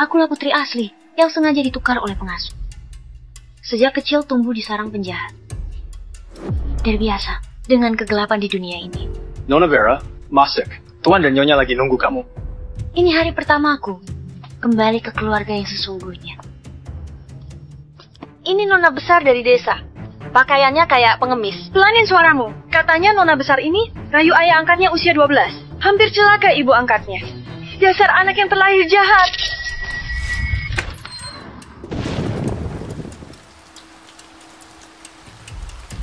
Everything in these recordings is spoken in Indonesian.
Akulah putri asli yang sengaja ditukar oleh pengasuh. Sejak kecil tumbuh di sarang penjahat. Terbiasa dengan kegelapan di dunia ini. Nona Vera, masuk. Tuan dan Nyonya lagi nunggu kamu. Ini hari pertama aku kembali ke keluarga yang sesungguhnya. Ini nona besar dari desa. Pakaiannya kayak pengemis. Pelanin suaramu. Katanya nona besar ini rayu ayah angkatnya usia 12. Hampir celaka ibu angkatnya. Dasar anak yang terlahir jahat.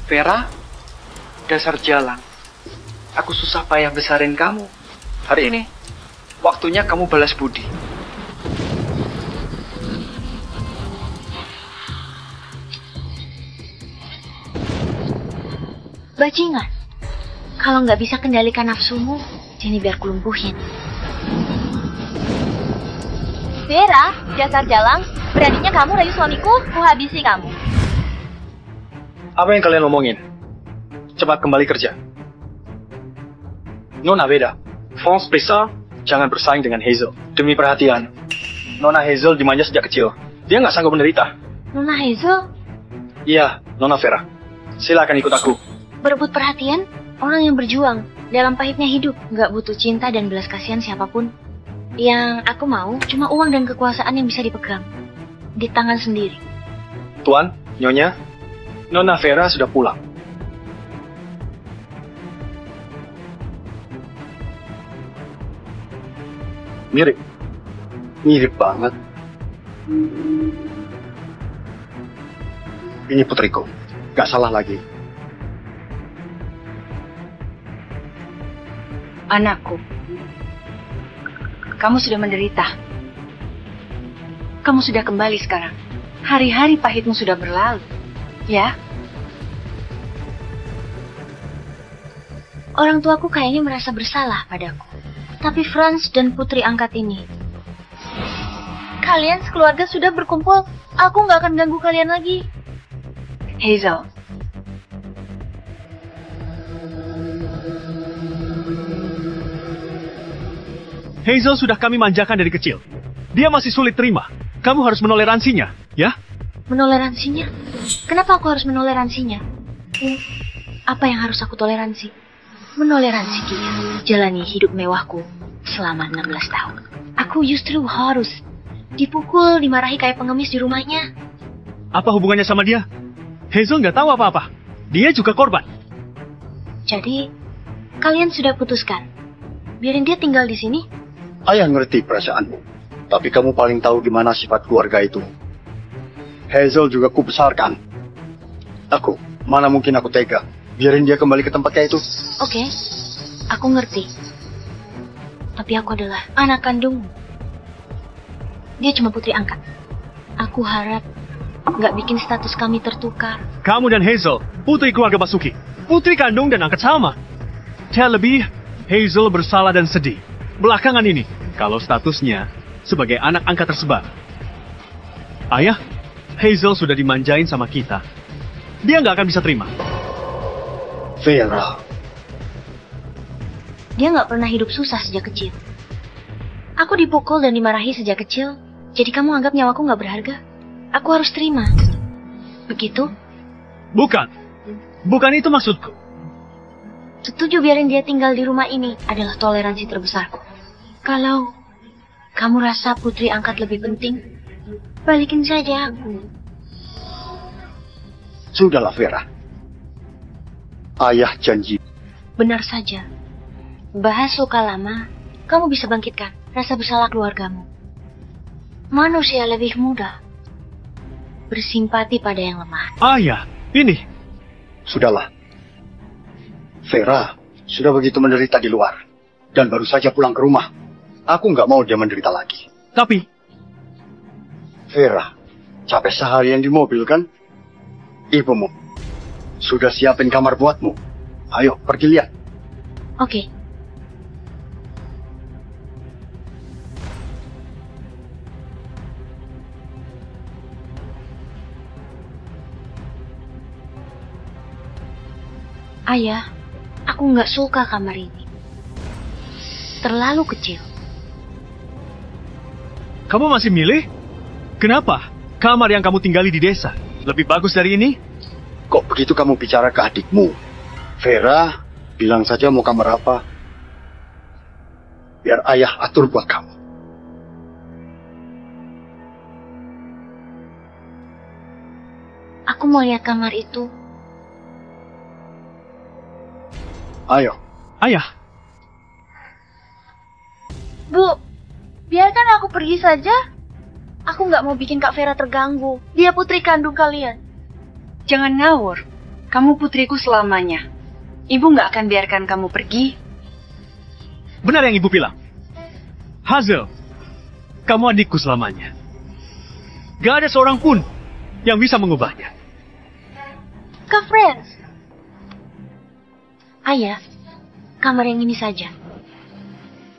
Vera, dasar jalang. Aku susah payah besarin kamu. Hari ini, waktunya kamu balas budi. Bajingan, kalau nggak bisa kendalikan nafsumu, jadi biar kulumpuhin. Vera, dasar jalang. Beraninya kamu rayu suamiku, kuhabisi kamu. Apa yang kalian omongin? Cepat kembali kerja. Nona beda. Franz Pesa jangan bersaing dengan Hazel. Demi perhatian. Nona Hazel dimanja sejak kecil. Dia nggak sanggup menderita. Nona Hazel? Iya, Nona Vera. Silakan ikut aku. Berebut perhatian? Orang yang berjuang dalam pahitnya hidup. Nggak butuh cinta dan belas kasihan siapapun. Yang aku mau cuma uang dan kekuasaan yang bisa dipegang. Di tangan sendiri. Tuan, Nyonya, Nona Vera sudah pulang. Mirip banget. Ini putriku, gak salah lagi. Anakku, kamu sudah menderita. Kamu sudah kembali sekarang. Hari-hari pahitmu sudah berlalu. Ya? Orang tuaku kayaknya merasa bersalah padaku. Tapi Franz dan putri angkat ini. Kalian sekeluarga sudah berkumpul. Aku nggak akan ganggu kalian lagi. Hazel. Hazel sudah kami manjakan dari kecil. Dia masih sulit terima. Kamu harus menoleransinya, ya? Menoleransinya? Kenapa aku harus menoleransinya? Apa yang harus aku toleransi? Menoleransi dia jalani hidup mewahku selama 16 tahun. Aku justru harus dipukul, dimarahi kayak pengemis di rumahnya. Apa hubungannya sama dia? Hazel nggak tahu apa-apa. Dia juga korban. Jadi, kalian sudah putuskan. Biarin dia tinggal di sini? Ayah ngerti perasaanmu. Tapi kamu paling tahu gimana sifat keluarga itu. Hazel juga kubesarkan. Mana mungkin aku tega. Biarin dia kembali ke tempatnya itu. Oke, aku ngerti. Tapi aku adalah anak kandungmu. Dia cuma putri angkat. Aku harap nggak bikin status kami tertukar. Kamu dan Hazel, putri keluarga Basuki. Putri kandung dan angkat sama. Terlebih, Hazel bersalah dan sedih. Belakangan ini, kalau statusnya sebagai anak angkat tersebar. Ayah, Hazel sudah dimanjain sama kita. Dia nggak akan bisa terima. Vera. Dia nggak pernah hidup susah sejak kecil. Aku dipukul dan dimarahi sejak kecil. Jadi kamu anggap nyawaku nggak berharga? Aku harus terima. Begitu? Bukan. Bukan itu maksudku. Setuju biarin dia tinggal di rumah ini adalah toleransi terbesarku. Kalau kamu rasa putri angkat lebih penting, balikin saja aku. Sudahlah Vera. Ayah janji. Benar saja. Bahas luka lama, kamu bisa bangkitkan rasa bersalah keluargamu. Manusia lebih mudah bersimpati pada yang lemah. Ayah, ini. Sudahlah. Vera sudah begitu menderita di luar. Dan baru saja pulang ke rumah. Aku nggak mau dia menderita lagi. Tapi... Vera, capek seharian di mobil kan? Ibumu sudah siapin kamar buatmu. Ayo, pergi lihat. Oke. Ayah, aku nggak suka kamar ini. Terlalu kecil. Kamu masih milih? Kenapa? Kamar yang kamu tinggali di desa lebih bagus dari ini? Kok begitu kamu bicara ke adikmu? Vera, bilang saja mau kamar apa. Biar ayah atur buat kamu. Aku mau lihat kamar itu. Ayo. Ayah, Bu, biarkan aku pergi saja. Aku nggak mau bikin Kak Vera terganggu. Dia putri kandung kalian. Jangan ngawur. Kamu putriku selamanya. Ibu nggak akan biarkan kamu pergi. benar yang ibu bilang. Hazel, kamu adikku selamanya. Gak ada seorang pun yang bisa mengubahnya. Kak Franz, Ayah, kamar yang ini saja.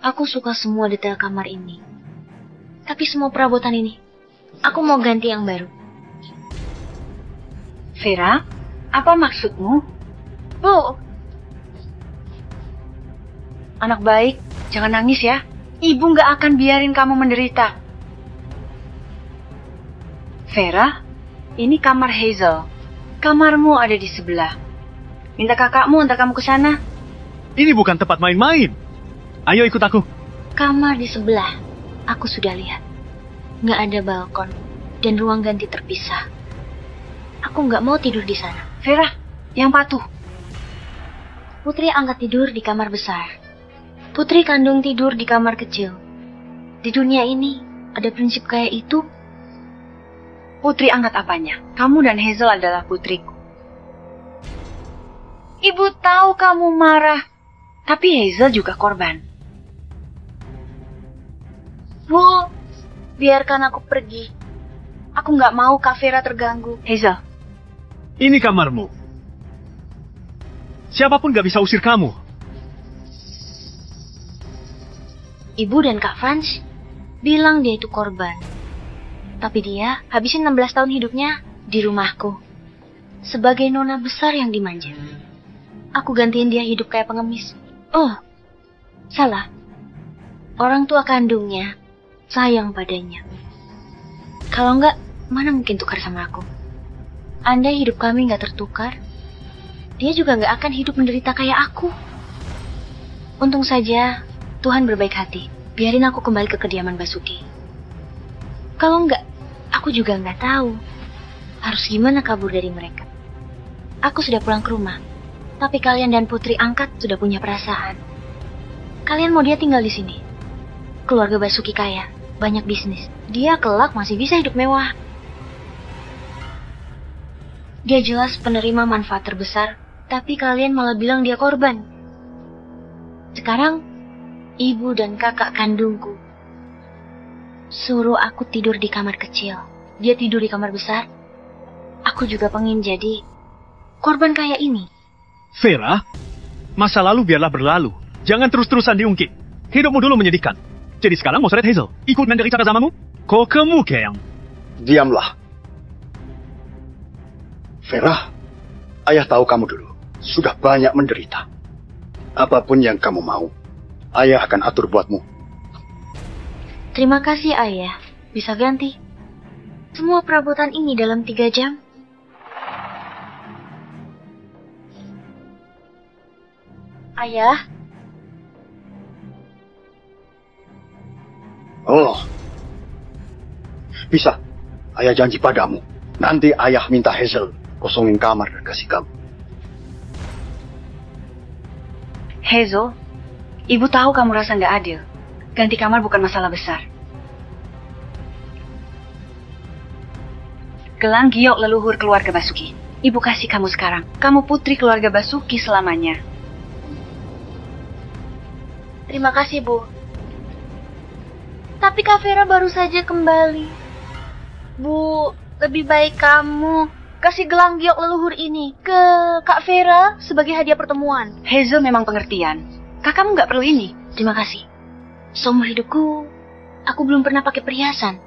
Aku suka semua detail kamar ini. Tapi semua perabotan ini, aku mau ganti yang baru. Vera, apa maksudmu? Bu, Anak baik, jangan nangis ya. Ibu nggak akan biarin kamu menderita. Vera, ini kamar Hazel. Kamarmu ada di sebelah. Minta kakakmu antar kamu ke sana. Ini bukan tempat main-main. Ayo ikut aku. Kamar di sebelah, aku sudah lihat. Nggak ada balkon dan ruang ganti terpisah. Aku nggak mau tidur di sana. Vera, yang patuh. Putri angkat tidur di kamar besar. Putri kandung tidur di kamar kecil. Di dunia ini, ada prinsip kayak itu. Putri angkat apanya? Kamu dan Hazel adalah putriku. Ibu tahu kamu marah, tapi Hazel juga korban. Bu, biarkan aku pergi. Aku nggak mau Kak Vera terganggu. Hazel, Ini kamarmu. Siapapun gak bisa usir kamu. Ibu dan Kak Franz bilang dia itu korban. Tapi dia habisin 16 tahun hidupnya di rumahku. Sebagai nona besar yang dimanja. Aku gantiin dia hidup kayak pengemis. Oh, salah. Orang tua kandungnya sayang padanya. Kalau enggak, mana mungkin tukar sama aku? Andai hidup kami nggak tertukar, dia juga nggak akan hidup menderita kayak aku. Untung saja Tuhan berbaik hati. Biarin aku kembali ke kediaman Basuki. Kalau enggak, aku juga nggak tahu harus gimana kabur dari mereka. Aku sudah pulang ke rumah, tapi kalian dan putri angkat sudah punya perasaan. Kalian mau dia tinggal di sini. Keluarga Basuki kaya, banyak bisnis. Dia kelak masih bisa hidup mewah. Dia jelas penerima manfaat terbesar, tapi kalian malah bilang dia korban. Sekarang, ibu dan kakak kandungku suruh aku tidur di kamar kecil. Dia tidur di kamar besar. Aku juga pengen jadi korban kayak ini. Vera, masa lalu biarlah berlalu. Jangan terus-terusan diungkit. Hidupmu dulu menyedihkan. Jadi sekarang mau seret Hazel. Ikut dari cara zamamu? Kok kamu kayak... Diamlah. Vera, ayah tahu kamu dulu. Sudah banyak menderita. Apapun yang kamu mau, ayah akan atur buatmu. Terima kasih ayah. Bisa ganti. Semua perabotan ini dalam 3 jam. Ayah, Oh, bisa. Ayah janji padamu. Nanti ayah minta Hazel kosongin kamar dan kasih kamu. Hazel, ibu tahu kamu rasa nggak adil. Ganti kamar bukan masalah besar. Gelang giok leluhur keluarga Basuki. Ibu kasih kamu sekarang. Kamu putri keluarga Basuki selamanya. terima kasih Bu. Tapi Kak Vera baru saja kembali. Bu, lebih baik kamu kasih gelang giok leluhur ini ke Kak Vera sebagai hadiah pertemuan. Hazel memang pengertian. Kakakmu nggak perlu ini. Terima kasih. Seumur hidupku, aku belum pernah pakai perhiasan.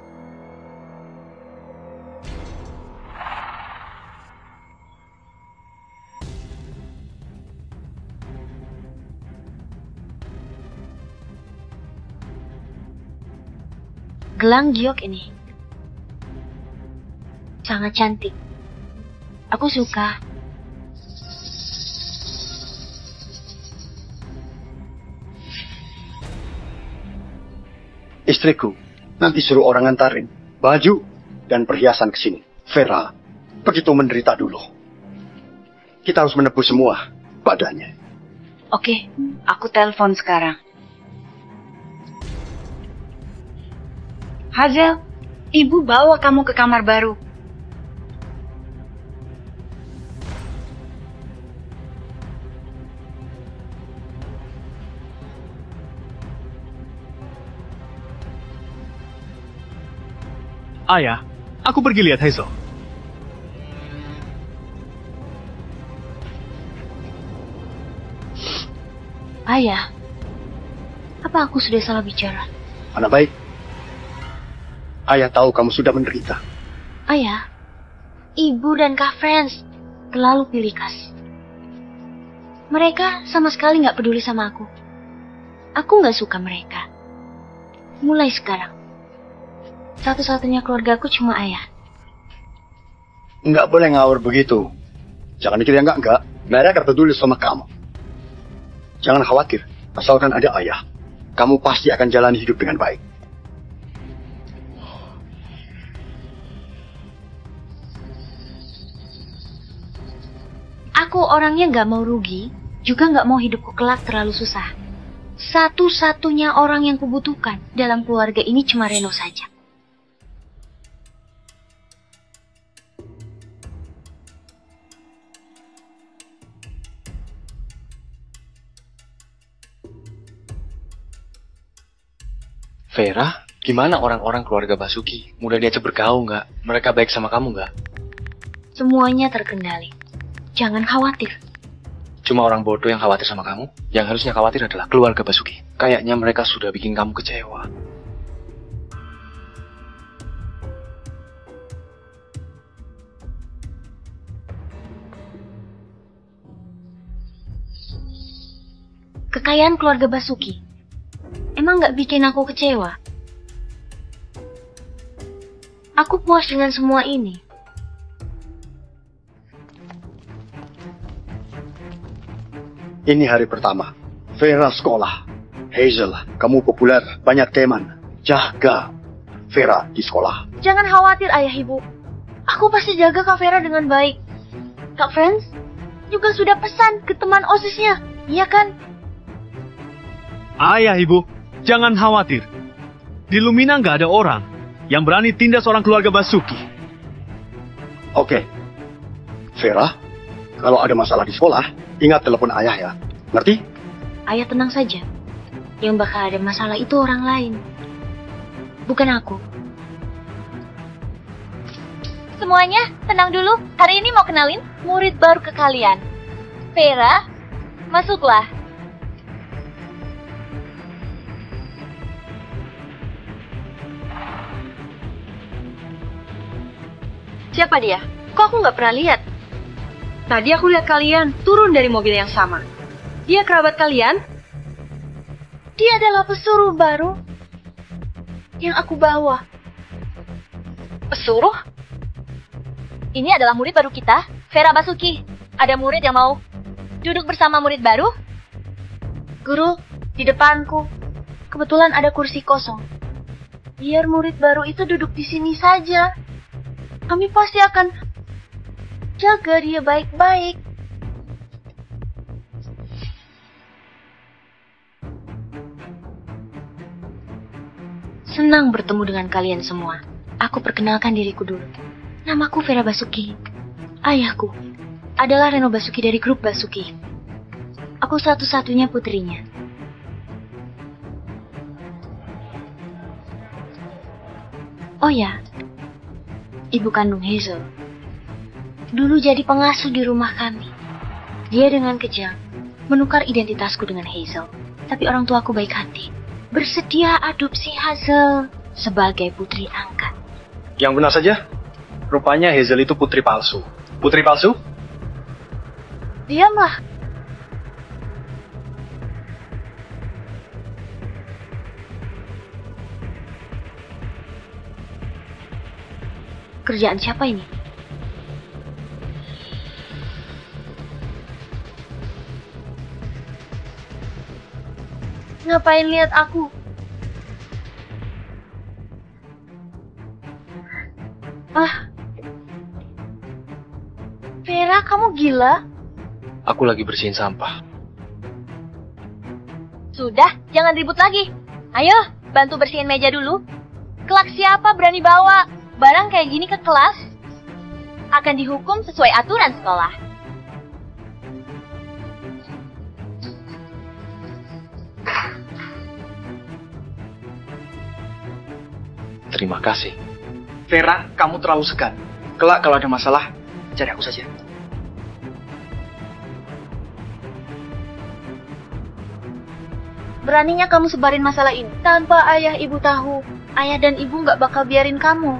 Gelang giok ini sangat cantik. Aku suka. Istriku, nanti suruh orang ngantarin baju dan perhiasan ke sini. Vera begitu menderita dulu. Kita harus menebus semua badannya. Oke, aku telepon sekarang. Hazel, ibu bawa kamu ke kamar baru. Ayah, aku pergi lihat Hazel. Ayah, apa aku sudah salah bicara? Anak baik, ayah tahu kamu sudah menderita. Ayah, ibu dan Kak Franz terlalu pilih kasih. Mereka sama sekali nggak peduli sama aku. Aku nggak suka mereka. Mulai sekarang, satu-satunya keluargaku cuma ayah. Nggak boleh ngawur begitu. Jangan mikir yang enggak. Mereka peduli sama kamu. Jangan khawatir, asalkan ada ayah, kamu pasti akan jalani hidup dengan baik. Aku orangnya nggak mau rugi, juga nggak mau hidupku kelak terlalu susah. Satu-satunya orang yang kubutuhkan dalam keluarga ini cuma Reno saja. Vera, gimana orang-orang keluarga Basuki? Mudah diajak bergaul nggak? Mereka baik sama kamu nggak? Semuanya terkendali. Jangan khawatir. Cuma orang bodoh yang khawatir sama kamu. Yang harusnya khawatir adalah keluarga Basuki. Kayaknya mereka sudah bikin kamu kecewa. Kekayaan keluarga Basuki emang nggak bikin aku kecewa. Aku puas dengan semua ini. Ini hari pertama. Vera sekolah. Hazel, kamu populer, banyak teman. Jaga Vera di sekolah. Jangan khawatir ayah ibu. Aku pasti jaga Kak Vera dengan baik. Kak Franz juga sudah pesan ke teman OSISnya, iya kan? Ayah, ibu, jangan khawatir. Di Lumina nggak ada orang yang berani tindas orang keluarga Basuki. Oke. Vera, kalau ada masalah di sekolah, ingat telepon ayah ya. Ngerti? Ayah tenang saja. Yang bakal ada masalah itu orang lain. Bukan aku. Semuanya, tenang dulu. Hari ini mau kenalin murid baru ke kalian. Vera, masuklah. Siapa dia? Kok aku nggak pernah lihat? Tadi aku lihat kalian turun dari mobil yang sama. Dia kerabat kalian? Dia adalah pesuruh baru yang aku bawa. Pesuruh? Ini adalah murid baru kita, Vera Basuki. Ada murid yang mau duduk bersama murid baru? Guru, di depanku. Kebetulan ada kursi kosong. Biar murid baru itu duduk di sini saja. Kami pasti akan jaga dia baik-baik. Senang bertemu dengan kalian semua. Aku perkenalkan diriku dulu. Namaku Vera Basuki. Ayahku adalah Reno Basuki dari grup Basuki. Aku satu-satunya putrinya. Oh ya, ibu kandung Hazel dulu jadi pengasuh di rumah kami. Dia dengan kejam menukar identitasku dengan Hazel. Tapi orang tuaku baik hati, bersedia adopsi Hazel sebagai putri angkat. Yang benar saja, rupanya Hazel itu putri palsu. Putri palsu? Diamlah. Kerjaan siapa ini? Ngapain lihat aku? Vera, kamu gila? Aku lagi bersihin sampah. Sudah, jangan ribut lagi. Ayo, bantu bersihin meja dulu. Kelak siapa berani bawa barang kayak gini ke kelas? Akan dihukum sesuai aturan sekolah. Terima kasih. Vera, kamu terlalu segan. Kelak kalau ada masalah, cari aku saja. Beraninya kamu sebarin masalah ini tanpa ayah ibu tahu. Ayah dan ibu nggak bakal biarin kamu.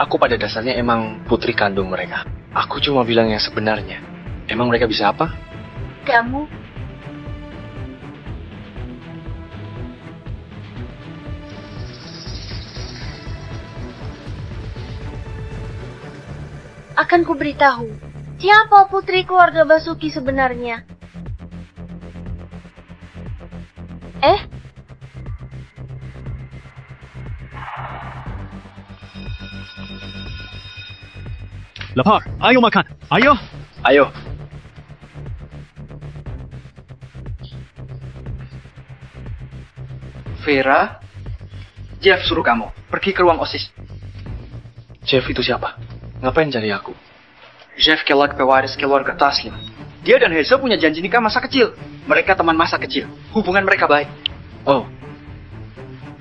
Aku pada dasarnya emang putri kandung mereka. Aku cuma bilang yang sebenarnya. Emang mereka bisa apa? Kamu akan kuberitahu siapa putri keluarga Basuki sebenarnya. Lapar, ayo makan. Ayo. Ayo. Vera, Jeff suruh kamu pergi ke ruang OSIS. Jeff itu siapa? Ngapain cari aku? Jeff kelak pewaris keluarga Taslim. Dia dan Hazel punya janji nikah masa kecil. Mereka teman masa kecil. Hubungan mereka baik. Oh,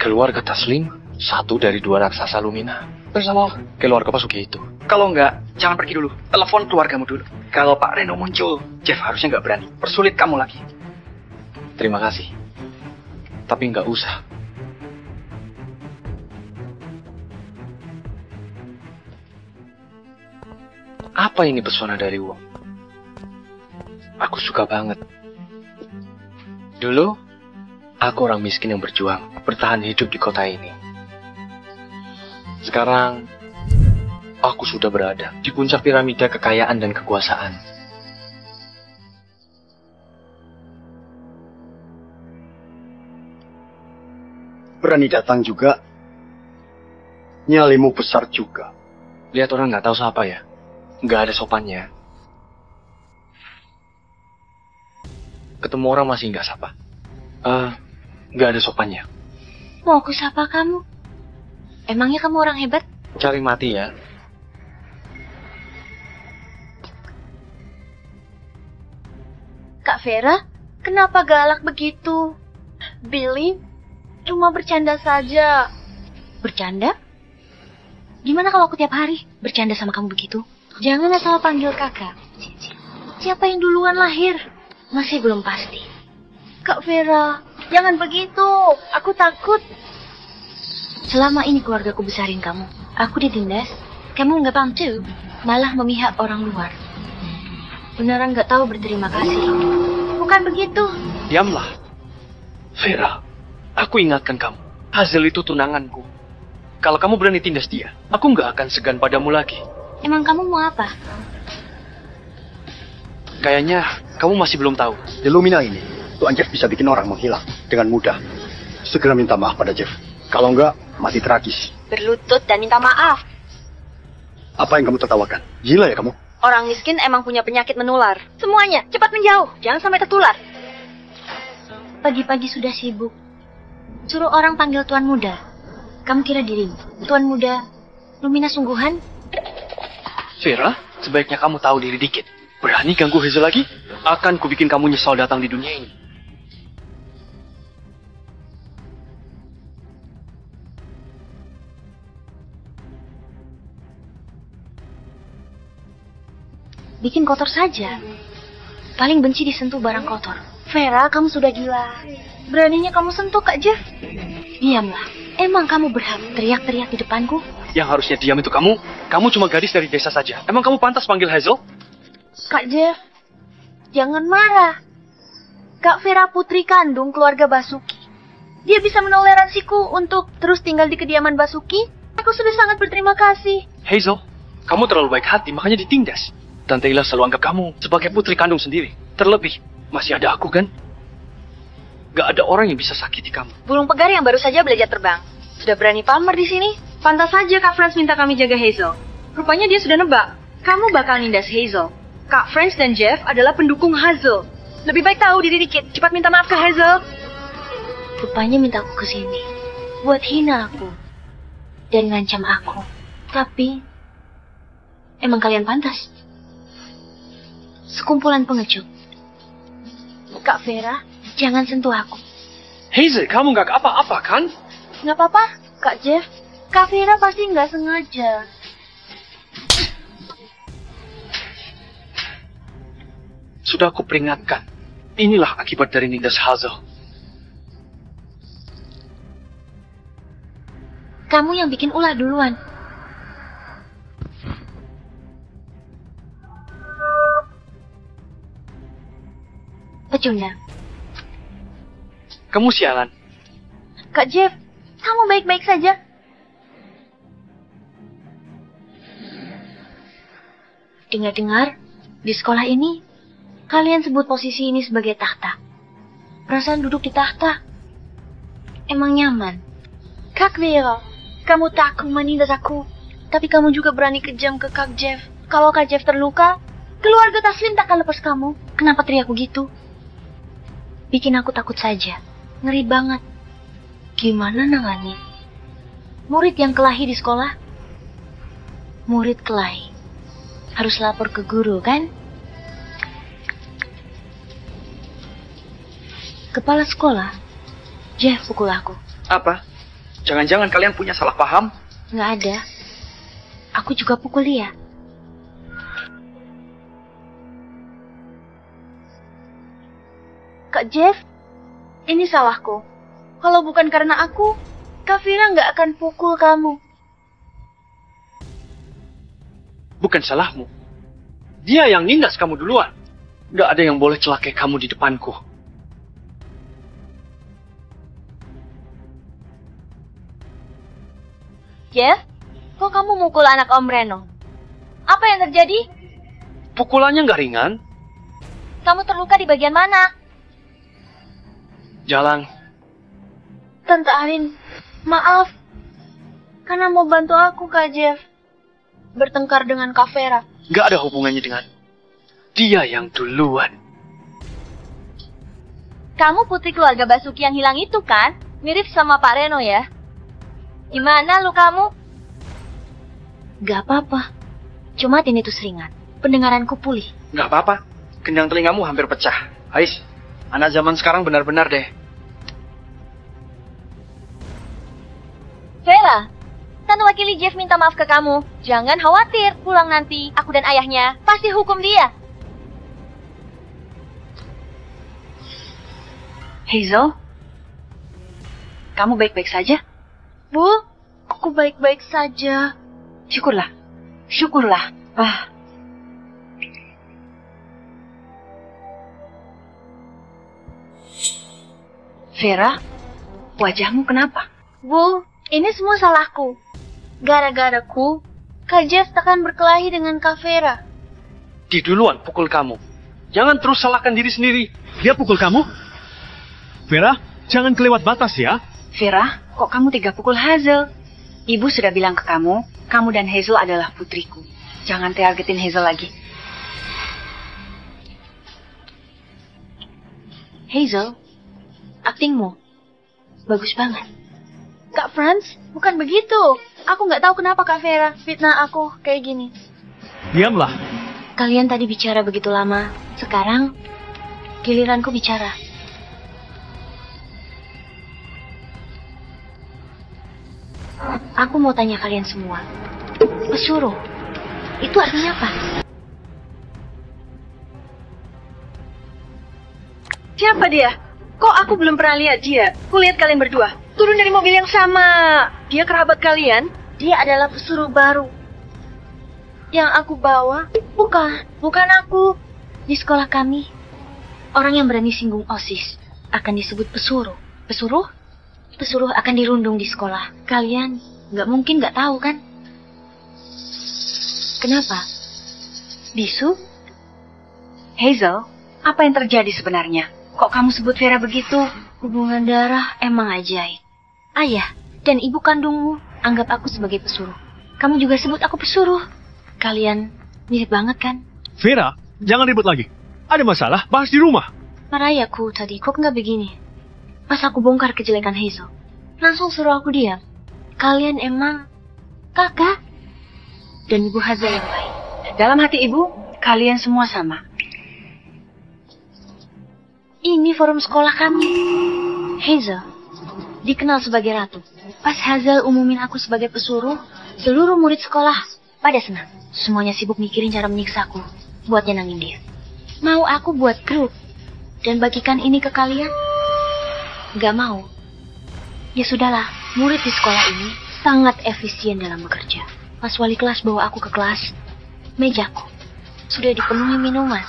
keluarga Taslim satu dari dua raksasa Lumina bersama keluarga Basuki itu. Kalau enggak, jangan pergi dulu. Telepon keluargamu dulu. Kalau Pak Reno muncul, Jeff harusnya nggak berani persulit kamu lagi. Terima kasih. Tapi nggak usah. Apa ini pesona dari uang? Aku suka banget. Dulu, aku orang miskin yang berjuang, bertahan hidup di kota ini. Sekarang, aku sudah berada di puncak piramida kekayaan dan kekuasaan. Berani datang juga. Nyalimu besar juga. Lihat orang nggak tahu siapa ya. Nggak ada sopannya. Ketemu orang masih nggak sapa. Nggak ada sopannya. Mau aku sapa kamu? Emangnya kamu orang hebat? Cari mati ya. Kak Vera, kenapa galak begitu? Billy, cuma bercanda saja. Bercanda? Gimana kalau aku tiap hari bercanda sama kamu begitu? Jangan asal panggil kakak. Siapa yang duluan lahir? Masih belum pasti. Kak Vera, jangan begitu. Aku takut. Selama ini keluargaku besarin kamu. Aku ditindas. Kamu nggak bantu, malah memihak orang luar. Beneran nggak tahu berterima kasih. Bukan begitu. Diamlah. Vera, aku ingatkan kamu. Hazel itu tunanganku. Kalau kamu berani tindas dia, aku nggak akan segan padamu lagi. Emang kamu mau apa? Kayaknya kamu masih belum tahu. Di Lumina ini, Tuan Jeff bisa bikin orang menghilang dengan mudah. Segera minta maaf pada Jeff. Kalau enggak, mati tragis. Berlutut dan minta maaf. Apa yang kamu tertawakan? Gila ya kamu? Orang miskin emang punya penyakit menular. Semuanya, cepat menjauh. Jangan sampai tertular. Pagi-pagi sudah sibuk. Suruh orang panggil Tuan Muda. Kamu kira dirimu Tuan Muda Lumina sungguhan? Vera, sebaiknya kamu tahu diri dikit. Berani ganggu Hazel lagi? Akan kubikin kamu nyesal datang di dunia ini. Bikin kotor saja. Paling benci disentuh barang kotor. Vera, kamu sudah gila. Beraninya kamu sentuh Kak Jeff. Diamlah. Emang kamu berhak teriak-teriak di depanku? Yang harusnya diam itu kamu. Kamu cuma gadis dari desa saja. Emang kamu pantas panggil Hazel? Kak Jeff, jangan marah. Kak Vera putri kandung keluarga Basuki. Dia bisa menoleransiku untuk terus tinggal di kediaman Basuki. Aku sudah sangat berterima kasih. Hazel, kamu terlalu baik hati, makanya ditindas. Tante Ila selalu anggap kamu sebagai putri kandung sendiri. Terlebih, masih ada aku kan? Gak ada orang yang bisa sakiti kamu. Burung pegar yang baru saja belajar terbang. Sudah berani pamer di sini? Pantas saja Kak Franz minta kami jaga Hazel. Rupanya dia sudah nebak. Kamu bakal nindas Hazel. Kak Franz dan Jeff adalah pendukung Hazel. Lebih baik tahu diri dikit. Cepat minta maaf ke Hazel. Rupanya minta aku ke sini buat hina aku dan ngancam aku. Tapi emang kalian pantas. Sekumpulan pengecut. Kak Vera, jangan sentuh aku. Hazel, kamu gak apa-apa kan? Nggak apa-apa, Kak Jeff. Kak Vera pasti nggak sengaja. Sudah aku peringatkan. Inilah akibat dari nindas Hazel. Kamu yang bikin ulah duluan. Pecundang. Kamu sialan. Kak Jeff, kamu baik-baik saja. Dengar-dengar, di sekolah ini, kalian sebut posisi ini sebagai takhta. Perasaan duduk di takhta emang nyaman. Kak Vera, kamu takut menindas aku, tapi kamu juga berani kejam ke Kak Jeff. Kalau Kak Jeff terluka, keluarga Taslim takkan lepas kamu. Kenapa teriak begitu? Bikin aku takut saja. Ngeri banget. Gimana nangani? Murid yang kelahi di sekolah? Murid kelahi. Harus lapor ke guru, kan? Kepala sekolah, Jeff pukul aku. Apa? Jangan-jangan kalian punya salah paham? Nggak ada. Aku juga pukul dia. Kak Jeff, ini salahku. Kalau bukan karena aku, Kak Vera nggak akan pukul kamu. Bukan salahmu. Dia yang nindas kamu duluan. Nggak ada yang boleh celakai kamu di depanku. Jeff, kok kamu mukul anak Om Reno? Apa yang terjadi? Pukulannya nggak ringan. Kamu terluka di bagian mana? Jalan. Tante Arin, maaf. Karena mau bantu aku, Kak Jeff. Bertengkar dengan Kak Vera. Nggak ada hubungannya dengan dia yang duluan. Kamu putri keluarga Basuki yang hilang itu kan? Mirip sama Pak Reno ya? Gimana lukamu? Gak apa-apa. Cuma tinnitus ringan. Pendengaranku pulih. Nggak apa-apa. Gendang telingamu hampir pecah. Ais, anak zaman sekarang benar-benar deh. Vera, Tante wakili Jeff minta maaf ke kamu. Jangan khawatir, pulang nanti aku dan ayahnya pasti hukum dia. Hazel, kamu baik-baik saja? Bu, aku baik-baik saja. Syukurlah, syukurlah. Vera, wajahmu kenapa? Bu, ini semua salahku. Gara-garaku, Kak Jeff akan berkelahi dengan Kak Vera. Dia duluan pukul kamu. Jangan terus salahkan diri sendiri. Dia pukul kamu? Vera, jangan kelewat batas ya. Vera, kok kamu tega pukul Hazel? Ibu sudah bilang ke kamu dan Hazel adalah putriku. Jangan targetin Hazel lagi. Hazel, aktingmu bagus banget. Kak Franz, bukan begitu. Aku nggak tahu kenapa Kak Vera fitnah aku kayak gini. Diamlah. Kalian tadi bicara begitu lama. Sekarang, giliranku bicara. Aku mau tanya kalian semua. Pesuruh, itu artinya apa? Siapa dia? Kok aku belum pernah lihat dia? Kulihat kalian berdua. Turun dari mobil yang sama. Dia kerabat kalian? Dia adalah pesuruh baru. Yang aku bawa, bukan aku. Di sekolah kami, orang yang berani singgung OSIS akan disebut pesuruh. Pesuruh? Pesuruh akan dirundung di sekolah. Kalian nggak mungkin nggak tahu kan? Kenapa? Bisu? Hazel, apa yang terjadi sebenarnya? Kok kamu sebut Vera begitu? Hubungan darah emang ajaib. Ayah dan ibu kandungmu anggap aku sebagai pesuruh. Kamu juga sebut aku pesuruh. Kalian mirip banget kan? Vera, jangan ribut lagi. Ada masalah, bahas di rumah. Marayaku tadi kok nggak begini? Pas aku bongkar kejelekan Hazel, langsung suruh aku diam. Kalian emang kakak dan ibu Hazel yang baik. Dalam hati ibu, kalian semua sama. Ini forum sekolah kami. Hazel dikenal sebagai ratu. Pas Hazel umumin aku sebagai pesuruh, seluruh murid sekolah pada senang. Semuanya sibuk mikirin cara menyiksa aku buat nyenangin dia. Mau aku buat grup dan bagikan ini ke kalian? Gak mau. Ya sudahlah, murid di sekolah ini sangat efisien dalam bekerja. Pas wali kelas bawa aku ke kelas, mejaku sudah dipenuhi minuman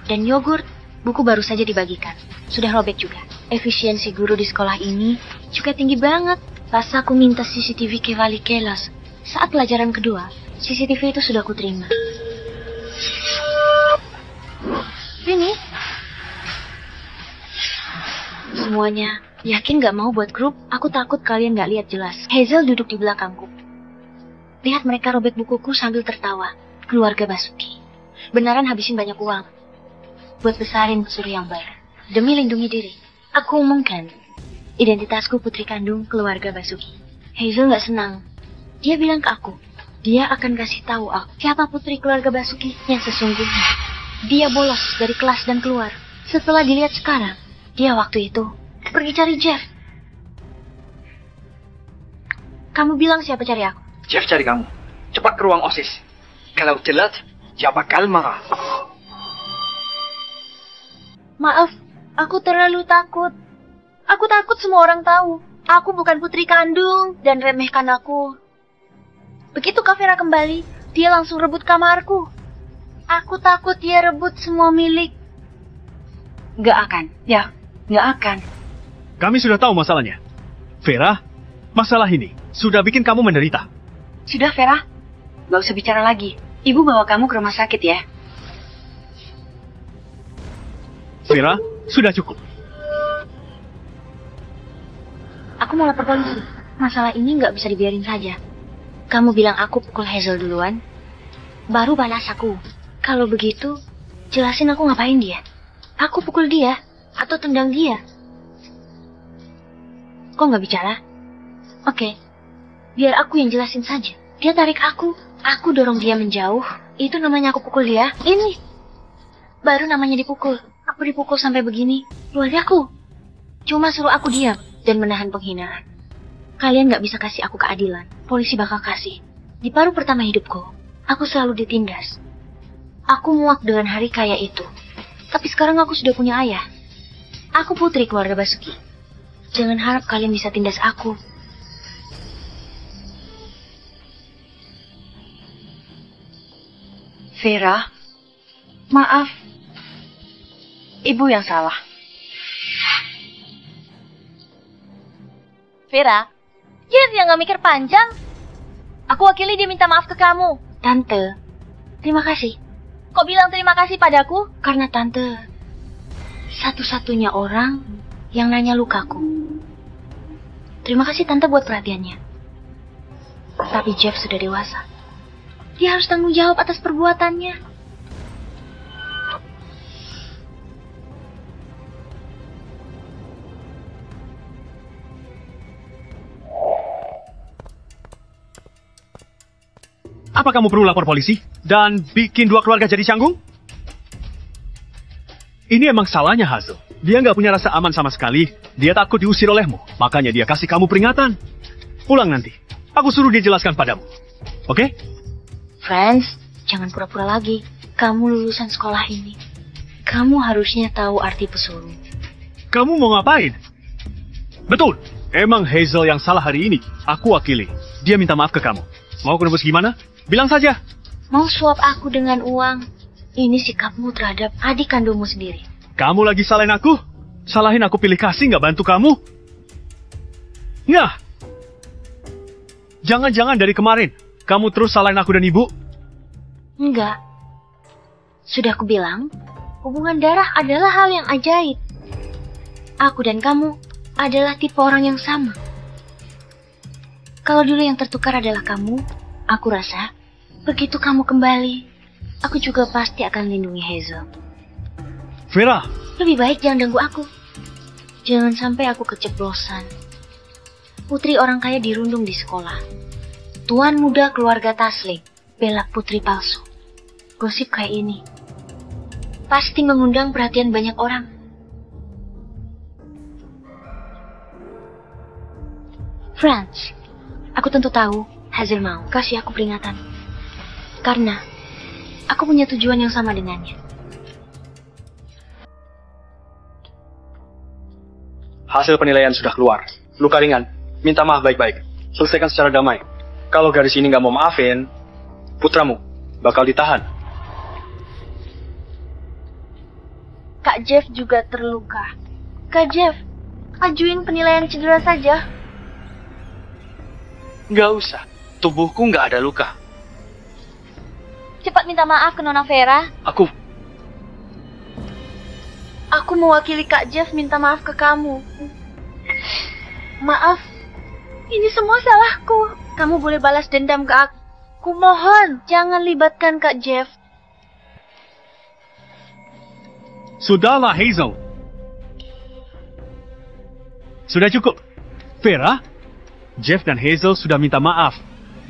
dan yogurt. Buku baru saja dibagikan. Sudah robek juga. Efisiensi guru di sekolah ini juga tinggi banget. Pas aku minta CCTV ke wali kelas, saat pelajaran kedua, CCTV itu sudah kuterima. Ini semuanya yakin gak mau buat grup. Aku takut kalian gak lihat jelas. Hazel duduk di belakangku. Lihat mereka robek bukuku sambil tertawa. Keluarga Basuki beneran habisin banyak uang buat besarin pesuruh yang baik. Demi lindungi diri, aku umumkan identitasku putri kandung keluarga Basuki. Hazel gak senang. Dia bilang ke aku, dia akan kasih tahu aku siapa putri keluarga Basuki yang sesungguhnya. Dia bolos dari kelas dan keluar. Setelah dilihat sekarang, dia waktu itu pergi cari Jeff. Kamu bilang siapa cari aku? Jeff cari kamu. Cepat ke ruang OSIS. Kalau telat, dia bakal marah. Maaf, aku terlalu takut. Aku takut semua orang tahu. Aku bukan putri kandung dan remehkan aku. Begitu Kak Vera kembali, dia langsung rebut kamarku. Aku takut dia rebut semua milik. Gak akan, ya, gak akan. Kami sudah tahu masalahnya. Vera, masalah ini sudah bikin kamu menderita. Sudah, Vera. Gak usah bicara lagi. Ibu bawa kamu ke rumah sakit ya. Vera, sudah cukup. Aku mau lapor polisi. Masalah ini nggak bisa dibiarin saja. Kamu bilang aku pukul Hazel duluan, baru balas aku. Kalau begitu, jelasin aku ngapain dia. Aku pukul dia, atau tendang dia. Kok nggak bicara? Oke, biar aku yang jelasin saja. Dia tarik aku dorong dia menjauh. Itu namanya aku pukul dia. Ini baru namanya dipukul. Aku dipukul sampai begini. Keluargaku cuma suruh aku diam dan menahan penghinaan. Kalian gak bisa kasih aku keadilan. Polisi bakal kasih. Di paruh pertama hidupku, aku selalu ditindas. Aku muak dengan hari kaya itu. Tapi sekarang aku sudah punya ayah. Aku putri keluarga Basuki. Jangan harap kalian bisa tindas aku. Vera, maaf. Ibu yang salah. Vera, Jeff yang gak mikir panjang. Aku wakili dia minta maaf ke kamu. Tante, terima kasih. Kok bilang terima kasih padaku? Karena Tante satu-satunya orang yang nanya lukaku. Terima kasih Tante buat perhatiannya. Tapi Jeff sudah dewasa. Dia harus tanggung jawab atas perbuatannya. Apa kamu perlu lapor polisi dan bikin dua keluarga jadi canggung? Ini emang salahnya Hazel. Dia nggak punya rasa aman sama sekali. Dia takut diusir olehmu. Makanya dia kasih kamu peringatan. Pulang nanti. Aku suruh dia jelaskan padamu. Oke? Friends, jangan pura-pura lagi. Kamu lulusan sekolah ini. Kamu harusnya tahu arti pesuruh. Kamu mau ngapain? Betul. Emang Hazel yang salah hari ini. Aku wakili. Dia minta maaf ke kamu. Mau kenebus gimana? Bilang saja. Mau suap aku dengan uang? Ini sikapmu terhadap adik kandungmu sendiri. Kamu lagi salahin aku? Salahin aku pilih kasih nggak bantu kamu? Nah, jangan-jangan dari kemarin kamu terus salahin aku dan ibu? Enggak. Sudah aku bilang, hubungan darah adalah hal yang ajaib. Aku dan kamu adalah tipe orang yang sama. Kalau dulu yang tertukar adalah kamu, aku rasa begitu kamu kembali, aku juga pasti akan lindungi Hazel. Vera! Lebih baik jangan ganggu aku. Jangan sampai aku keceplosan. Putri orang kaya dirundung di sekolah. Tuan muda keluarga Taslim bela putri palsu. Gosip kayak ini pasti mengundang perhatian banyak orang. Franz, aku tentu tahu Hazel mau kasih aku peringatan. Karena aku punya tujuan yang sama dengannya. Hasil penilaian sudah keluar. Luka ringan. Minta maaf baik-baik. Selesaikan secara damai. Kalau gadis ini nggak mau maafin, putramu bakal ditahan. Kak Jeff juga terluka. Kak Jeff, ajuin penilaian cedera saja. Nggak usah. Tubuhku nggak ada luka. Cepat minta maaf ke Nona Vera. Aku mewakili Kak Jeff minta maaf ke kamu. Maaf, ini semua salahku. Kamu boleh balas dendam ke aku. Mohon, jangan libatkan Kak Jeff. Sudahlah, Hazel. Sudah cukup. Vera, Jeff dan Hazel sudah minta maaf.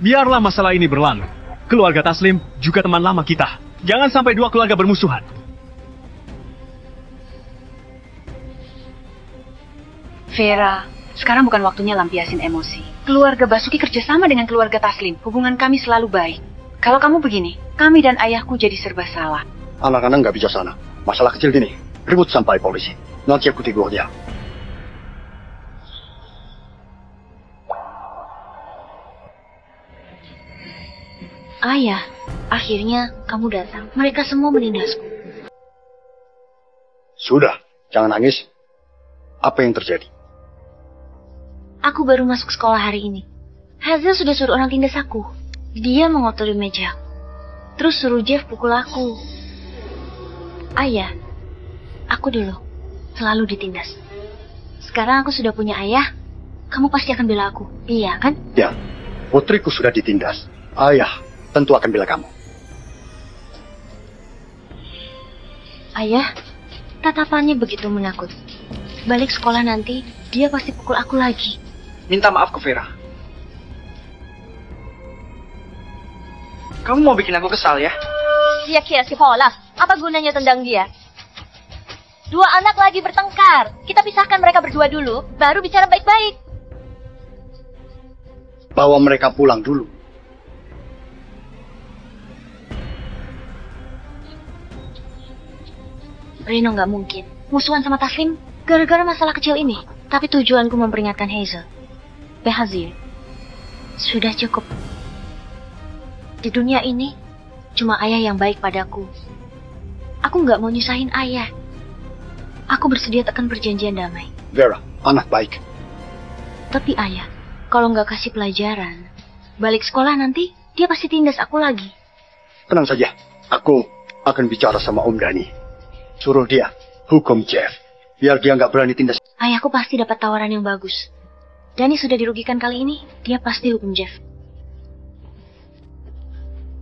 Biarlah masalah ini berlalu. Keluarga Taslim juga teman lama kita. Jangan sampai dua keluarga bermusuhan. Vera, sekarang bukan waktunya lampiasin emosi. Keluarga Basuki kerjasama dengan keluarga Taslim. Hubungan kami selalu baik. Kalau kamu begini, kami dan ayahku jadi serba salah. Anak-anak nggak bijaksana. Masalah kecil gini, ribut sampai polisi. Nanti aku tegur dia. Ayah, akhirnya kamu datang. Mereka semua menindasku. Sudah, jangan nangis. Apa yang terjadi? Aku baru masuk sekolah hari ini. Hazel sudah suruh orang tindas aku. Dia mengotori meja. Terus suruh Jeff pukul aku. Ayah, aku dulu selalu ditindas. Sekarang aku sudah punya ayah, kamu pasti akan bela aku, iya kan? Ya, putriku sudah ditindas. Ayah tentu akan bela kamu. Ayah, tatapannya begitu menakut. Balik sekolah nanti, dia pasti pukul aku lagi. Minta maaf ke Vera. Kamu mau bikin aku kesal ya? Dia kira sekolah. Apa gunanya tendang dia? Dua anak lagi bertengkar. Kita pisahkan mereka berdua dulu, baru bicara baik-baik. Bawa mereka pulang dulu. Reno nggak mungkin musuhan sama Taslim gara-gara masalah kecil ini. Tapi tujuanku memperingatkan Hazel. Behazir, sudah cukup. Di dunia ini, cuma ayah yang baik padaku. Aku nggak mau nyusahin ayah. Aku bersedia tekan perjanjian damai. Vera, anak baik. Tapi ayah, kalau nggak kasih pelajaran, balik sekolah nanti, dia pasti tindas aku lagi. Tenang saja, aku akan bicara sama Om Dani. Suruh dia hukum Jeff, biar dia nggak berani tindas. Ayahku pasti dapat tawaran yang bagus. Dani sudah dirugikan kali ini, dia pasti hukum Jeff.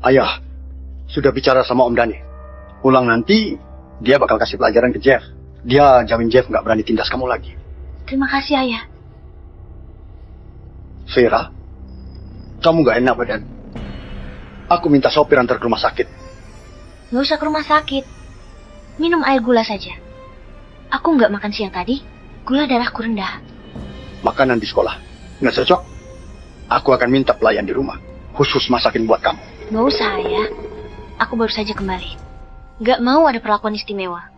Ayah, sudah bicara sama Om Dani. Pulang nanti, dia bakal kasih pelajaran ke Jeff. Dia jamin Jeff nggak berani tindas kamu lagi. Terima kasih, ayah. Vera, kamu nggak enak badan. Aku minta sopir antar ke rumah sakit. Nggak usah ke rumah sakit. Minum air gula saja. Aku nggak makan siang tadi, gula darahku rendah. Makanan di sekolah nggak cocok. Aku akan minta pelayan di rumah, khusus masakin buat kamu. Nggak usah, ayah. Aku baru saja kembali. Nggak mau ada perlakuan istimewa.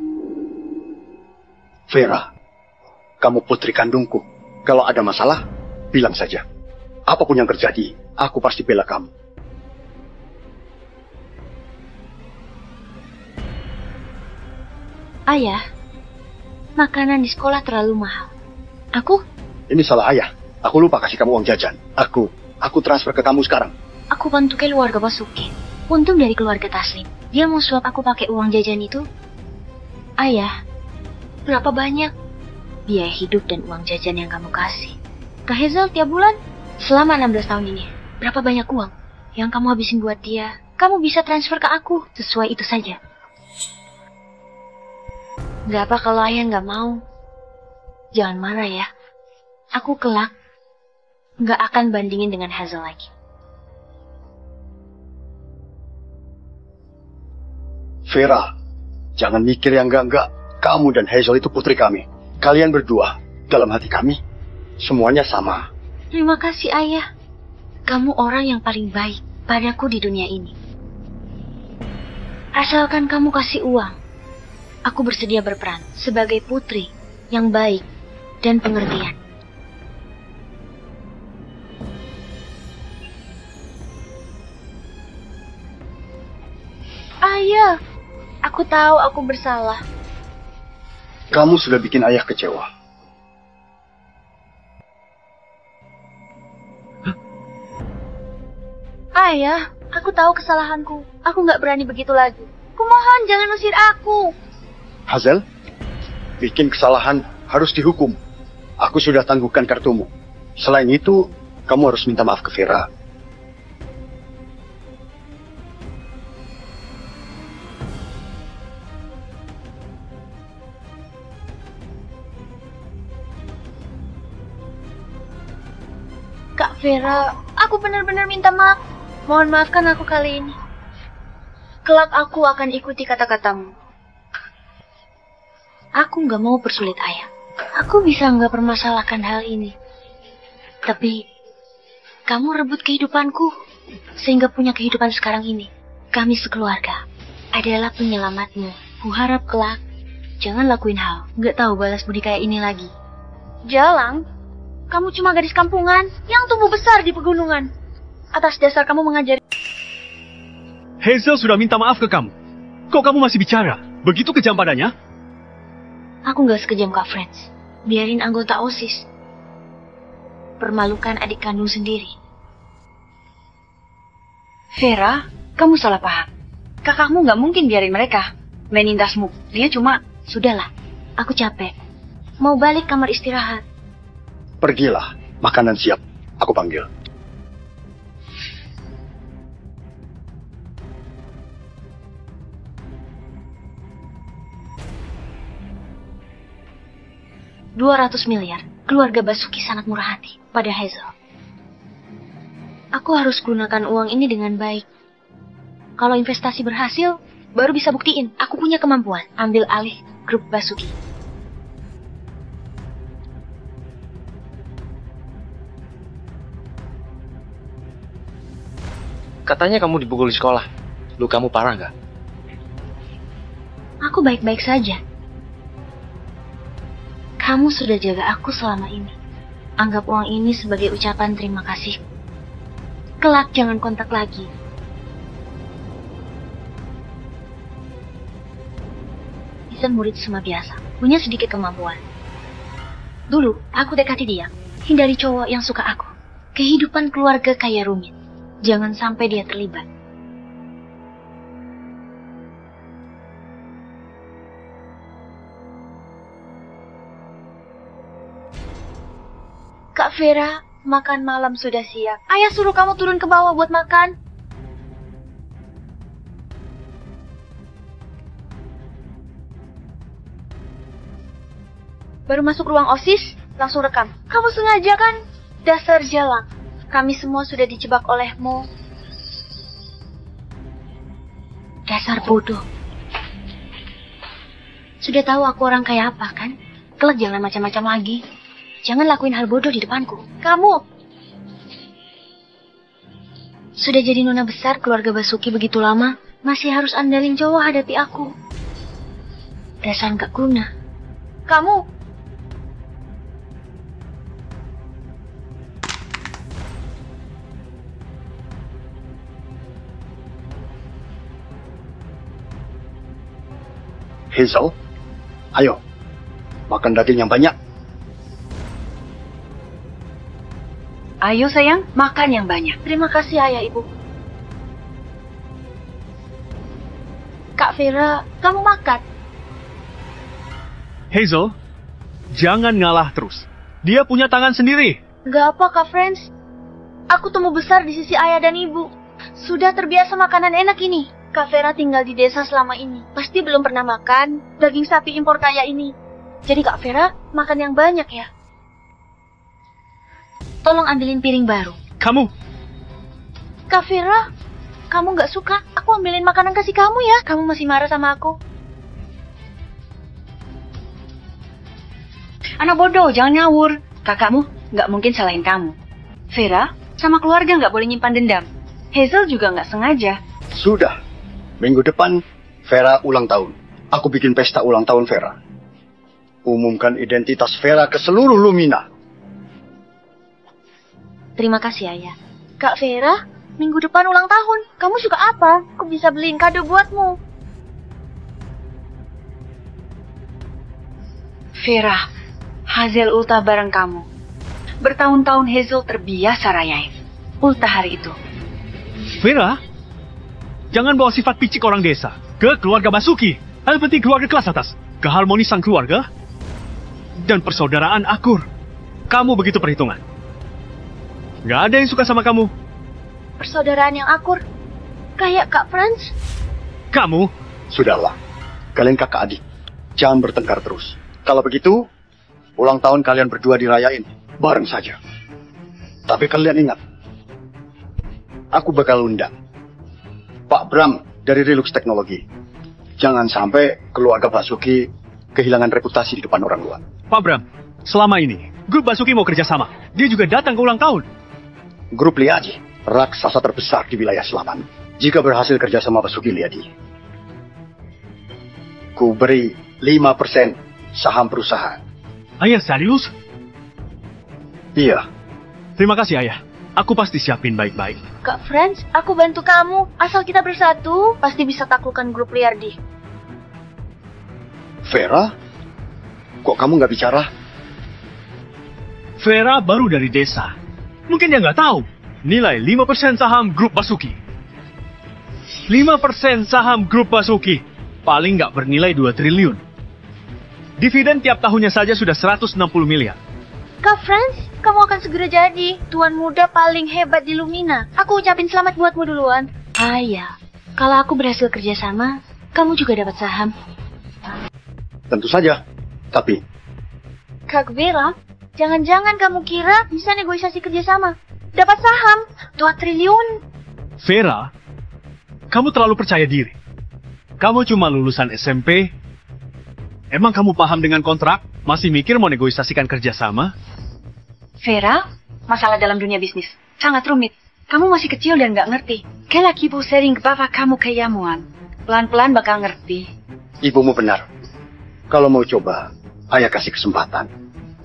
Vera, kamu putri kandungku. Kalau ada masalah, bilang saja. Apapun yang terjadi, aku pasti bela kamu. Ayah, makanan di sekolah terlalu mahal. Aku? Ini salah ayah. Aku lupa kasih kamu uang jajan. Aku transfer ke kamu sekarang. Aku bantu keluarga Basuki. Untung dari keluarga Taslim. Dia mau suap aku pakai uang jajan itu. Ayah, berapa banyak biaya hidup dan uang jajan yang kamu kasih ke Hazel tiap bulan selama 16 tahun ini? Berapa banyak uang yang kamu habisin buat dia? Kamu bisa transfer ke aku sesuai itu saja. Gak apa kalau ayah gak mau. Jangan marah ya. Aku kelak gak akan bandingin dengan Hazel lagi. Vera, jangan mikir yang enggak-enggak. Kamu dan Hazel itu putri kami. Kalian berdua, dalam hati kami, semuanya sama. Terima kasih ayah. Kamu orang yang paling baik padaku di dunia ini. Asalkan kamu kasih uang, aku bersedia berperan sebagai putri yang baik dan pengertian. Ayah, aku tahu aku bersalah. Kamu sudah bikin ayah kecewa. Ayah, aku tahu kesalahanku. Aku nggak berani begitu lagi. Kumohon jangan usir aku. Hazel, bikin kesalahan harus dihukum. Aku sudah tangguhkan kartumu. Selain itu, kamu harus minta maaf ke Vera. Kak Vera, aku benar-benar minta maaf. Mohon maafkan aku kali ini. Kelak aku akan ikuti kata-katamu. Aku nggak mau persulit ayah. Aku bisa nggak permasalahkan hal ini. Tapi, kamu rebut kehidupanku, sehingga punya kehidupan sekarang ini. Kami sekeluarga adalah penyelamatmu. Kuharap kelak, jangan lakuin hal nggak tahu balas budi kayak ini lagi. Jalang, kamu cuma gadis kampungan yang tumbuh besar di pegunungan. Atas dasar kamu mengajari... Hazel sudah minta maaf ke kamu. Kok kamu masih bicara? Begitu kejam padanya? Aku nggak sekejam Kak Franz. Biarin anggota OSIS permalukan adik kandung sendiri. Vera, kamu salah paham. Kakakmu nggak mungkin biarin mereka menintasmu. Dia cuma... Sudahlah, aku capek. Mau balik kamar istirahat. Pergilah, makanan siap. Aku panggil. $200 miliar. Keluarga Basuki sangat murah hati pada Hazel. Aku harus gunakan uang ini dengan baik. Kalau investasi berhasil, baru bisa buktiin aku punya kemampuan ambil alih grup Basuki. Katanya kamu dipukul di sekolah. Lukamu parah nggak? Aku baik-baik saja. Kamu sudah jaga aku selama ini. Anggap uang ini sebagai ucapan terima kasih. Kelak jangan kontak lagi. Ethan murid semua biasa, punya sedikit kemampuan. Dulu, aku dekati dia. Hindari cowok yang suka aku. Kehidupan keluarga kaya rumit. Jangan sampai dia terlibat. Kak Vera, makan malam sudah siap. Ayah suruh kamu turun ke bawah buat makan. Baru masuk ruang OSIS, langsung rekam. Kamu sengaja kan? Dasar jalang. Kami semua sudah dijebak olehmu. Dasar bodoh. Sudah tahu aku orang kayak apa kan? Kelak jangan macam-macam lagi. Jangan lakuin hal bodoh di depanku. Kamu sudah jadi nona besar keluarga Basuki begitu lama, masih harus andalin cowok hadapi aku. Dasar gak guna. Kamu Hazel, ayo, makan daging yang banyak. Ayo sayang, makan yang banyak. Terima kasih ayah ibu. Kak Vera, kamu makan. Hazel, jangan ngalah terus. Dia punya tangan sendiri. Gak apa, Kak Franz. Aku tumbuh besar di sisi ayah dan ibu. Sudah terbiasa makanan enak ini. Kak Vera tinggal di desa selama ini. Pasti belum pernah makan daging sapi impor kaya ini. Jadi Kak Vera, makan yang banyak ya. Tolong ambilin piring baru. Kamu, Kak Vera, kamu gak suka? Aku ambilin makanan kasih kamu ya. Kamu masih marah sama aku? Anak bodoh, jangan ngawur. Kakakmu nggak mungkin salahin kamu. Vera, sama keluarga nggak boleh nyimpan dendam. Hazel juga nggak sengaja. Sudah. Minggu depan, Vera ulang tahun. Aku bikin pesta ulang tahun Vera. Umumkan identitas Vera ke seluruh Lumina. Terima kasih, Ayah. Kak Vera, minggu depan ulang tahun. Kamu suka apa? Aku bisa beliin kado buatmu. Vera, Hazel ultah bareng kamu. Bertahun-tahun Hazel terbiasa rayain ultah hari itu. Vera, jangan bawa sifat picik orang desa ke keluarga Basuki. Hal penting keluarga kelas atas, keharmonisan keluarga, dan persaudaraan akur. Kamu begitu perhitungan. Gak ada yang suka sama kamu. Persaudaraan yang akur. Kayak Kak Franz. Kamu? Sudahlah. Kalian kakak adik. Jangan bertengkar terus. Kalau begitu, ulang tahun kalian berdua dirayain. Bareng saja. Tapi kalian ingat. Aku bakal undang Pak Bram dari Relux Teknologi. Jangan sampai keluarga Basuki kehilangan reputasi di depan orang luar. Pak Bram, selama ini grup Basuki mau kerjasama. Dia juga datang ke ulang tahun. Grup Liadi, raksasa terbesar di wilayah selatan. Jika berhasil kerjasama Basuki Liadi, ku beri 5% saham perusahaan. Ayah serius? Iya. Terima kasih ayah. Aku pasti siapin baik-baik. Kak Franz, aku bantu kamu. Asal kita bersatu, pasti bisa taklukkan grup Liardi. Vera? Kok kamu nggak bicara? Vera baru dari desa. Mungkin dia nggak tahu. Nilai 5% saham grup Basuki. 5% saham grup Basuki. Paling nggak bernilai 2 triliun. Dividen tiap tahunnya saja sudah 160 miliar. Kak Franz, kamu akan segera jadi tuan muda paling hebat di Lumina. Aku ucapin selamat buatmu duluan. Ayah, kalau aku berhasil kerjasama, kamu juga dapat saham. Tentu saja. Tapi, Kak Vera, jangan-jangan kamu kira bisa negosiasi kerjasama. Dapat saham 2 triliun. Vera, kamu terlalu percaya diri. Kamu cuma lulusan SMP. Emang kamu paham dengan kontrak? Masih mikir mau negosiasikan kerjasama? Vera, masalah dalam dunia bisnis sangat rumit. Kamu masih kecil dan nggak ngerti. Kayak laki ibu sering ke bapak kamu keyamuan. Pelan-pelan bakal ngerti. ibumu benar. Kalau mau coba, ayah kasih kesempatan.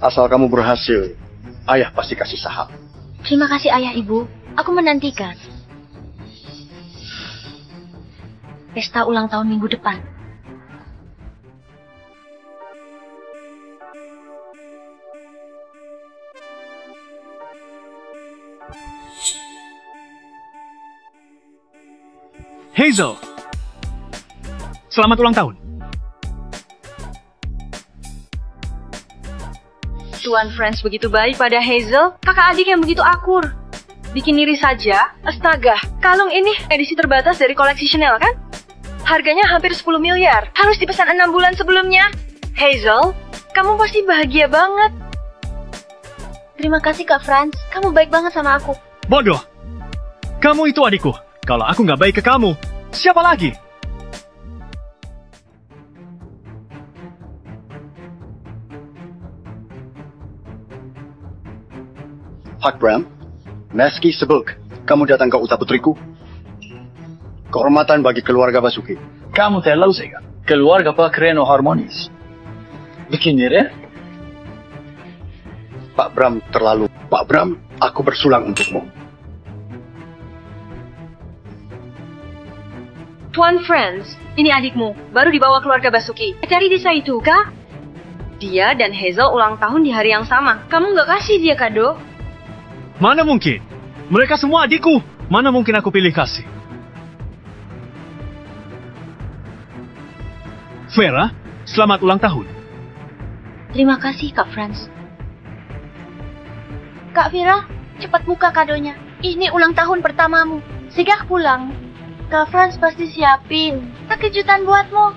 Asal kamu berhasil, ayah pasti kasih saham. Terima kasih ayah ibu. Aku menantikan. Pesta ulang tahun minggu depan. Hazel, selamat ulang tahun. Tuan Franz begitu baik pada Hazel, kakak adik yang begitu akur. Bikin iri saja, astaga, kalung ini edisi terbatas dari koleksi Chanel kan? Harganya hampir 10 miliar, harus dipesan 6 bulan sebelumnya. Hazel, kamu pasti bahagia banget. Terima kasih Kak Franz, kamu baik banget sama aku. Bodoh, kamu itu adikku. Kalau aku nggak baik ke kamu, siapa lagi? Pak Bram, meski sebelum kamu datang ke Uta Putriku, kehormatan bagi keluarga Basuki. Kamu terlalu sega. Keluarga Pak Reno harmonis. Bikin iri? Pak Bram terlalu. Pak Bram, aku bersulang untukmu. Tuan Franz, ini adikmu, baru dibawa keluarga Basuki. Cari desa itu, kah? Dia dan Hazel ulang tahun di hari yang sama. Kamu nggak kasih dia kado? Mana mungkin? Mereka semua adikku. Mana mungkin aku pilih kasih? Vera, selamat ulang tahun. Terima kasih, Kak Franz. Kak Vera, cepat buka kadonya. Ini ulang tahun pertamamu. Segera pulang. Kak Franz pasti siapin kejutan buatmu.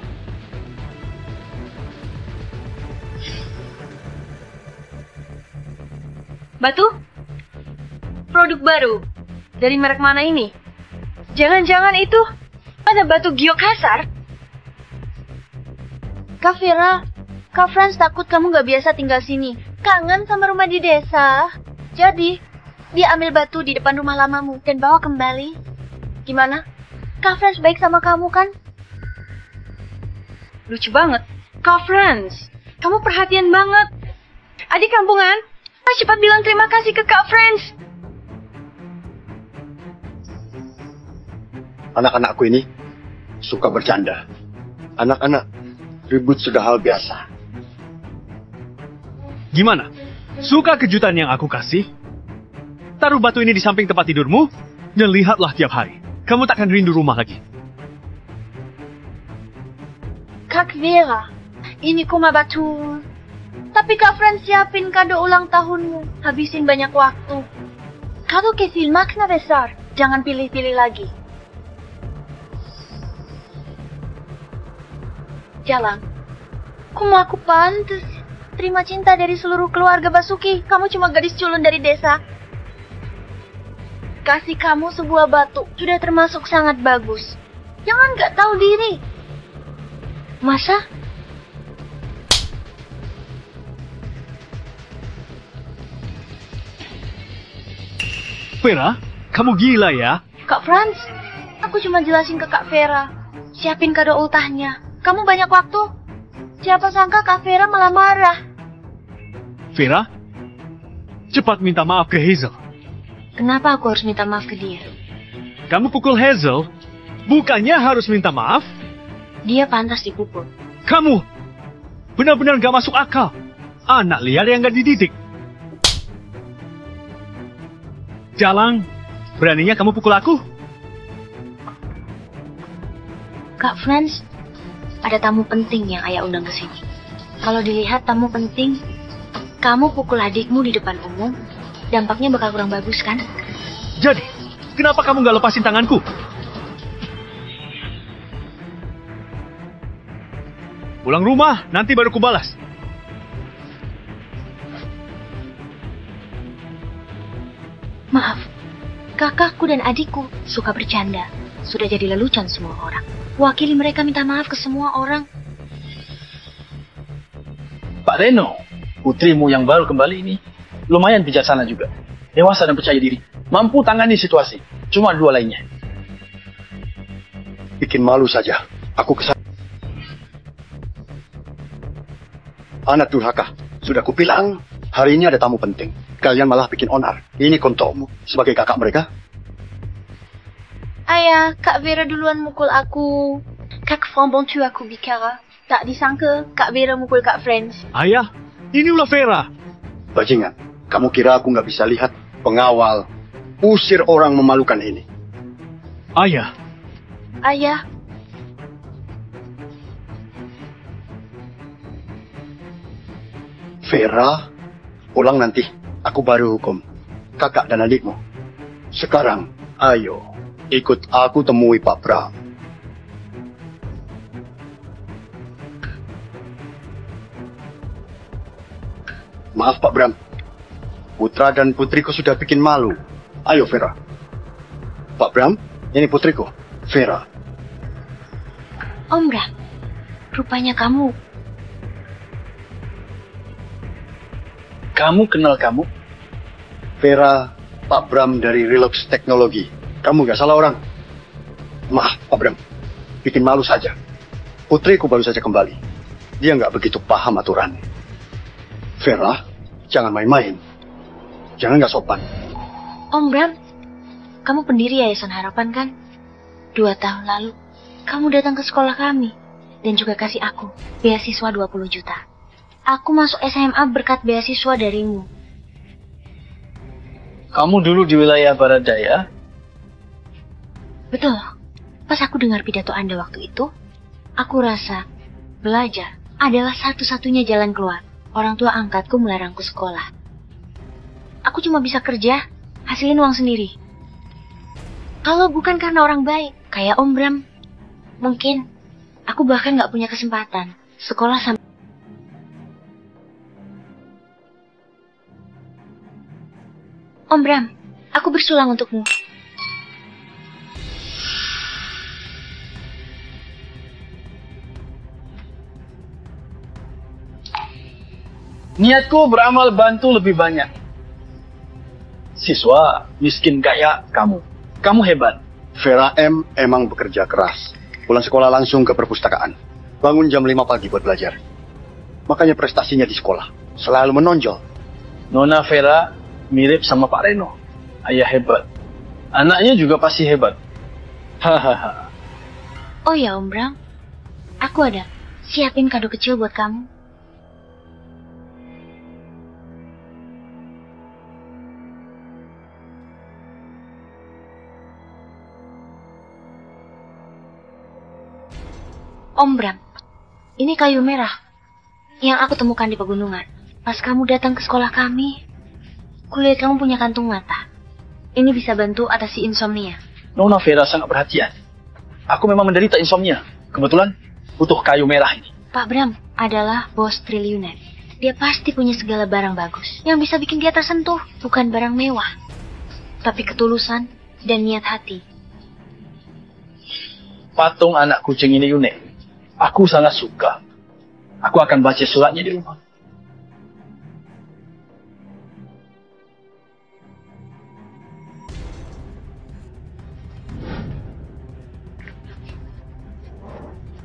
Batu? Produk baru. Dari merek mana ini? Jangan-jangan itu ada batu Gyokasar? Kak Vera, Kak Franz takut kamu gak biasa tinggal sini. Kangen sama rumah di desa. Jadi, dia ambil batu di depan rumah lamamu dan bawa kembali. Gimana? Kak Franz baik sama kamu kan? Lucu banget. Kak Franz, kamu perhatian banget. Adik kampungan, cepat bilang terima kasih ke Kak Franz. Anak-anakku ini suka bercanda. Anak-anak, ribut sudah hal biasa. Gimana? Suka kejutan yang aku kasih? Taruh batu ini di samping tempat tidurmu, dan lihatlah tiap hari. Kamu takkan rindu rumah lagi. Kak Vera, ini kuma batu. Tapi Kak Franz siapin kado ulang tahunmu. Habisin banyak waktu. Kado kecil makna besar. Jangan pilih-pilih lagi. Jalan. Kuma aku pantas terima cinta dari seluruh keluarga Basuki. Kamu cuma gadis culun dari desa. Kasih kamu sebuah batu sudah termasuk sangat bagus. Jangan gak tahu diri. Masa? Vera, kamu gila ya? Kak Franz, aku cuma jelasin ke Kak Vera. Siapin kado ultahnya. Kamu banyak waktu. Siapa sangka Kak Vera malah marah. Vera, cepat minta maaf ke Hazel. Kenapa aku harus minta maaf ke dia? Kamu pukul Hazel, bukannya harus minta maaf? Dia pantas dipukul. Kamu benar-benar gak masuk akal. Anak liar yang gak dididik. Jalang, beraninya kamu pukul aku? Kak Franz, ada tamu penting yang ayah undang ke sini. Kalau dilihat tamu penting, kamu pukul adikmu di depan umum, dampaknya bakal kurang bagus kan? Jadi, kenapa kamu gak lepasin tanganku? Pulang rumah, nanti baru kubalas. Maaf, kakakku dan adikku suka bercanda. Sudah jadi lelucon semua orang. Wakili mereka minta maaf ke semua orang. Pak Reno, putrimu yang baru kembali ini lumayan bijaksana juga. Dewasa dan percaya diri. Mampu tangani situasi. Cuma dua lainnya. Bikin malu saja. Aku kesal. Anak durhaka. Sudah kubilang, hari ini ada tamu penting. Kalian malah bikin onar. Ini kontomu sebagai kakak mereka. Ayah, Kak Vera duluan mukul aku. Kak Franz bantu aku bicara. Tak disangka Kak Vera mukul Kak Franz. Ayah, ini ulah Vera. Bajingan, kamu kira aku nggak bisa lihat pengawal usir orang memalukan ini? Ayah, Ayah, Vera, pulang nanti. Aku baru hukum kakak dan adikmu. Sekarang, ayo ikut aku temui Pak Bram. Maaf Pak Bram, putra dan putriku sudah bikin malu. Ayo Vera. Pak Bram, ini putriku, Vera. Om Bram, rupanya kamu. Kamu kenal kamu? Vera, Pak Bram dari Relux Teknologi. Kamu gak salah orang. Maaf Pak Bram, bikin malu saja. Putriku baru saja kembali. Dia nggak begitu paham aturan. Vera, jangan main-main. Jangan nggak sopan. Om Bram, kamu pendiri Yayasan Harapan kan? 2 tahun lalu, kamu datang ke sekolah kami. Dan juga kasih aku beasiswa 20 juta. Aku masuk SMA berkat beasiswa darimu. Kamu dulu di wilayah Barat Daya? Betul. Pas aku dengar pidato Anda waktu itu, aku rasa Belajar adalah satu-satunya jalan keluar. Orang tua angkatku melarangku sekolah. Aku cuma bisa kerja, hasilin uang sendiri. Kalau bukan karena orang baik, kayak Om Bram, mungkin aku bahkan gak punya kesempatan sekolah sampai... Om Bram, aku bersulang untukmu. Niatku beramal bantu lebih banyak. Siswa miskin kaya kamu. Kamu hebat. Vera M emang bekerja keras. Pulang sekolah langsung ke perpustakaan. Bangun jam 5 pagi buat belajar. Makanya prestasinya di sekolah selalu menonjol. Nona Vera mirip sama Pak Reno. Ayah hebat. Anaknya juga pasti hebat. Hahaha. Oh ya Om Bram, aku ada siapin kado kecil buat kamu. Om Bram, ini kayu merah yang aku temukan di pegunungan. Pas kamu datang ke sekolah kami, kulihat kamu punya kantung mata. Ini bisa bantu atasi insomnia. Nona Vera sangat perhatian. Aku memang menderita insomnia. Kebetulan butuh kayu merah ini. Pak Bram adalah bos triliuner. Dia pasti punya segala barang bagus yang bisa bikin dia tersentuh. Bukan barang mewah, tapi ketulusan dan niat hati. Patung anak kucing ini unik. Aku sangat suka. Aku akan baca suratnya di rumah.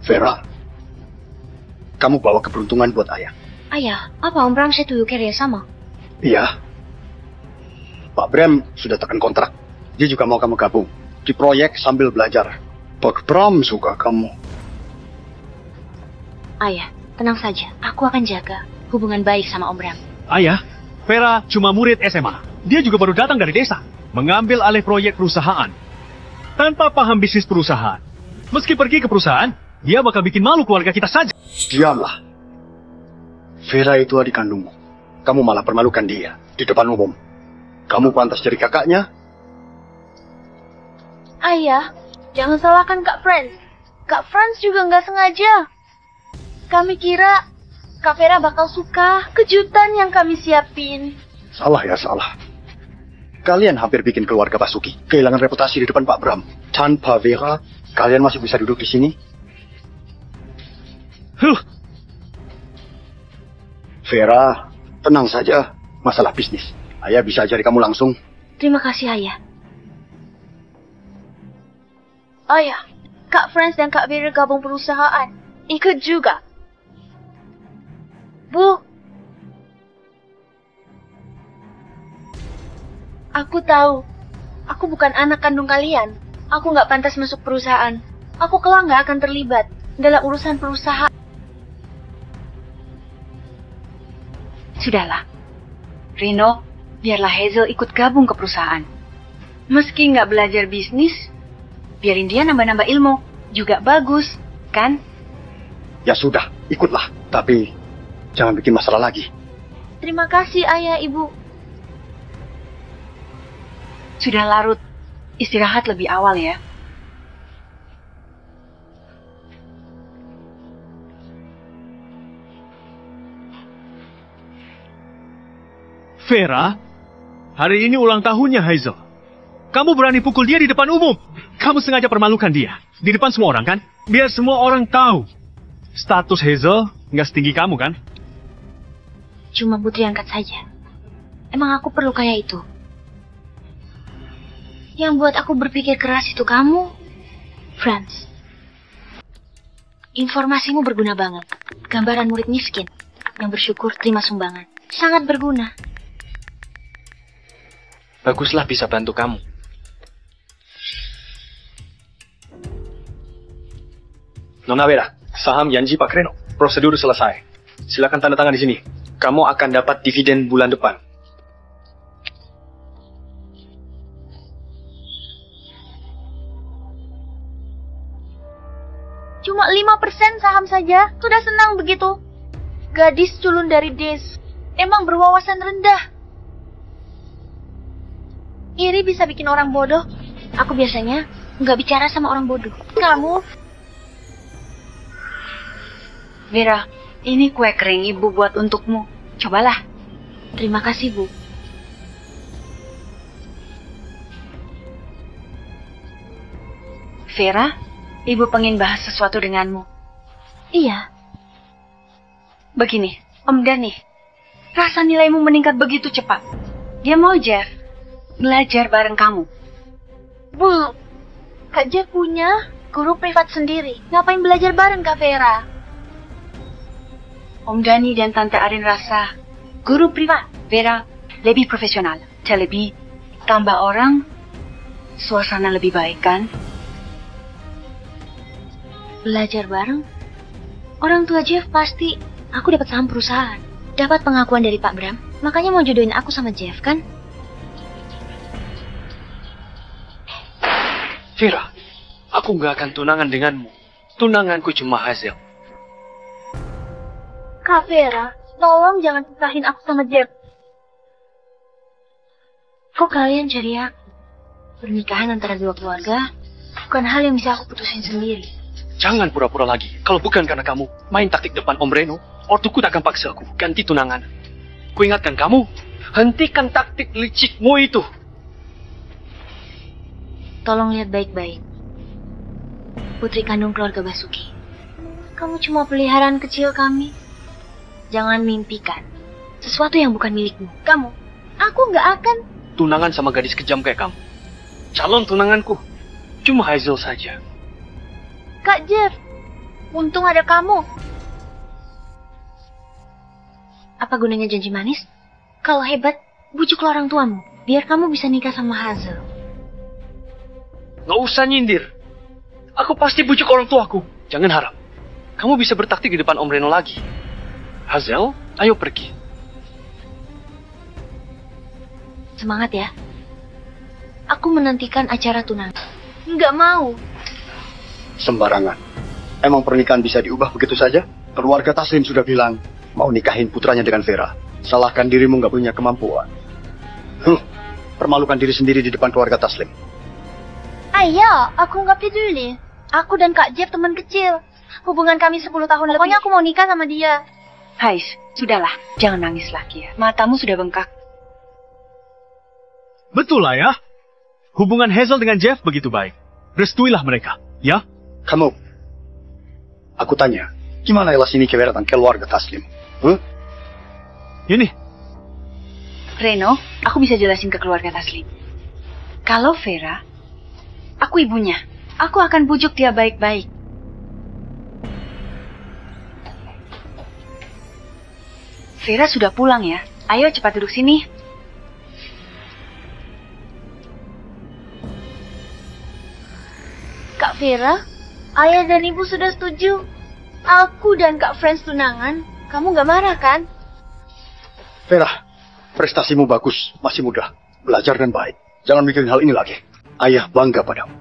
Vera, kamu bawa keberuntungan buat ayah. Ayah, apa Om Bram saya tuh kerja sama? Iya. Pak Bram sudah tekan kontrak. Dia juga mau kamu gabung di proyek sambil belajar. Pak Bram suka kamu. Ayah, tenang saja. Aku akan jaga hubungan baik sama Om Bram. Ayah, Vera cuma murid SMA. Dia juga baru datang dari desa, mengambil alih proyek perusahaan. Tanpa paham bisnis perusahaan. Meski pergi ke perusahaan, dia bakal bikin malu keluarga kita saja. Diamlah. Vera itu adik kandungmu. Kamu malah permalukan dia di depan umum. Kamu pantas jadi kakaknya. Ayah, jangan salahkan Kak Franz. Kak Franz juga nggak sengaja. Kami kira Kak Vera bakal suka kejutan yang kami siapin. Salah ya, salah. Kalian hampir bikin keluarga Basuki kehilangan reputasi di depan Pak Bram. Tanpa Vera, kalian masih bisa duduk di sini? Vera, tenang saja. Masalah bisnis. Ayah bisa ajari kamu langsung. Terima kasih, Ayah. Ayah, Kak Franz dan Kak Vera gabung perusahaan. Ikut juga. Bu. Aku tahu. Aku bukan anak kandung kalian. Aku nggak pantas masuk perusahaan. Aku kelak nggak akan terlibat dalam urusan perusahaan. Sudahlah. Reno, biarlah Hazel ikut gabung ke perusahaan. Meski nggak belajar bisnis, biarin dia nambah-nambah ilmu. Juga bagus, kan? Ya sudah, ikutlah. Tapi jangan bikin masalah lagi. Terima kasih, Ayah, Ibu. Sudah larut. Istirahat lebih awal ya. Vera, hari ini ulang tahunnya Hazel. Kamu berani pukul dia di depan umum. Kamu sengaja permalukan dia. Di depan semua orang kan? Biar semua orang tahu. Status Hazel nggak setinggi kamu kan? Cuma putri angkat saja. Emang aku perlu kayak itu? Yang buat aku berpikir keras itu kamu, Franz. Informasimu berguna banget. Gambaran murid miskin yang bersyukur terima sumbangan. Sangat berguna. Baguslah bisa bantu kamu. Nona Vera, saham janji Pak Reno. Prosedur selesai. Silakan tanda tangan di sini. Kamu akan dapat dividen bulan depan. Cuma 5% saham saja, sudah senang begitu. Gadis culun dari Des, emang berwawasan rendah. Iri bisa bikin orang bodoh. Aku biasanya nggak bicara sama orang bodoh. Kamu... Vera, ini kue kering ibu buat untukmu. Cobalah. Terima kasih, Bu. Vera, ibu pengen bahas sesuatu denganmu. Iya. Begini, Om Dhani, rasa nilaimu meningkat begitu cepat. Dia mau Jeff belajar bareng kamu. Bu, Kak Jeff punya guru privat sendiri. Ngapain belajar bareng Kak Vera? Om Dhani dan Tante Arin rasa guru privat Vera lebih profesional, lebih tambah orang, suasana lebih baik kan? Belajar bareng? Orang tua Jeff pasti aku dapat saham perusahaan. Dapat pengakuan dari Pak Bram. Makanya mau jodohin aku sama Jeff kan? Vera, aku nggak akan tunangan denganmu. Tunanganku cuma Hazel. Kak Vera, tolong jangan pisahin aku sama Jeff. Kok kalian cari aku? Pernikahan antara dua keluarga bukan hal yang bisa aku putusin sendiri. Jangan pura-pura lagi. Kalau bukan karena kamu main taktik depan Om Reno, ortuku tak akan paksa aku ganti tunangan. Ku ingatkan kamu, hentikan taktik licikmu itu. Tolong lihat baik-baik. Putri kandung keluarga Basuki. Kamu cuma peliharaan kecil kami. Jangan mimpikan sesuatu yang bukan milikmu. Aku nggak akan tunangan sama gadis kejam kayak kamu. Calon tunanganku cuma Hazel saja. Kak Jeff, untung ada kamu. Apa gunanya janji manis? Kalau hebat, bujuklah orang tuamu, biar kamu bisa nikah sama Hazel. Nggak usah nyindir. Aku pasti bujuk orang tuaku. Jangan harap kamu bisa bertaktik di depan Om Reno lagi. Hazel, ayo pergi. Semangat ya. Aku menantikan acara tunangan. Nggak mau. Sembarangan. Emang pernikahan bisa diubah begitu saja? Keluarga Taslim sudah bilang mau nikahin putranya dengan Vera. Salahkan dirimu nggak punya kemampuan. Permalukan diri sendiri di depan keluarga Taslim. Ayah, aku nggak peduli. Aku dan Kak Jeff teman kecil. Hubungan kami 10 tahun lebih. Pokoknya aku mau nikah sama dia. Hais, sudahlah. Jangan nangis lagi ya. Matamu sudah bengkak. Betul lah ya. Hubungan Hazel dengan Jeff begitu baik. Restuilah mereka, ya? Kamu, aku tanya, gimana elas ini keberatan keluarga Taslim? Ini, Reno, aku bisa jelasin ke keluarga Taslim. Kalau Vera, aku ibunya. Aku akan bujuk dia baik-baik. Vera sudah pulang ya. Ayo cepat duduk sini. Kak Vera, ayah dan ibu sudah setuju. Aku dan Kak Friends tunangan. Kamu nggak marah kan? Vera, prestasimu bagus, masih muda. Belajar dan baik. Jangan mikirin hal ini lagi. Ayah bangga padamu.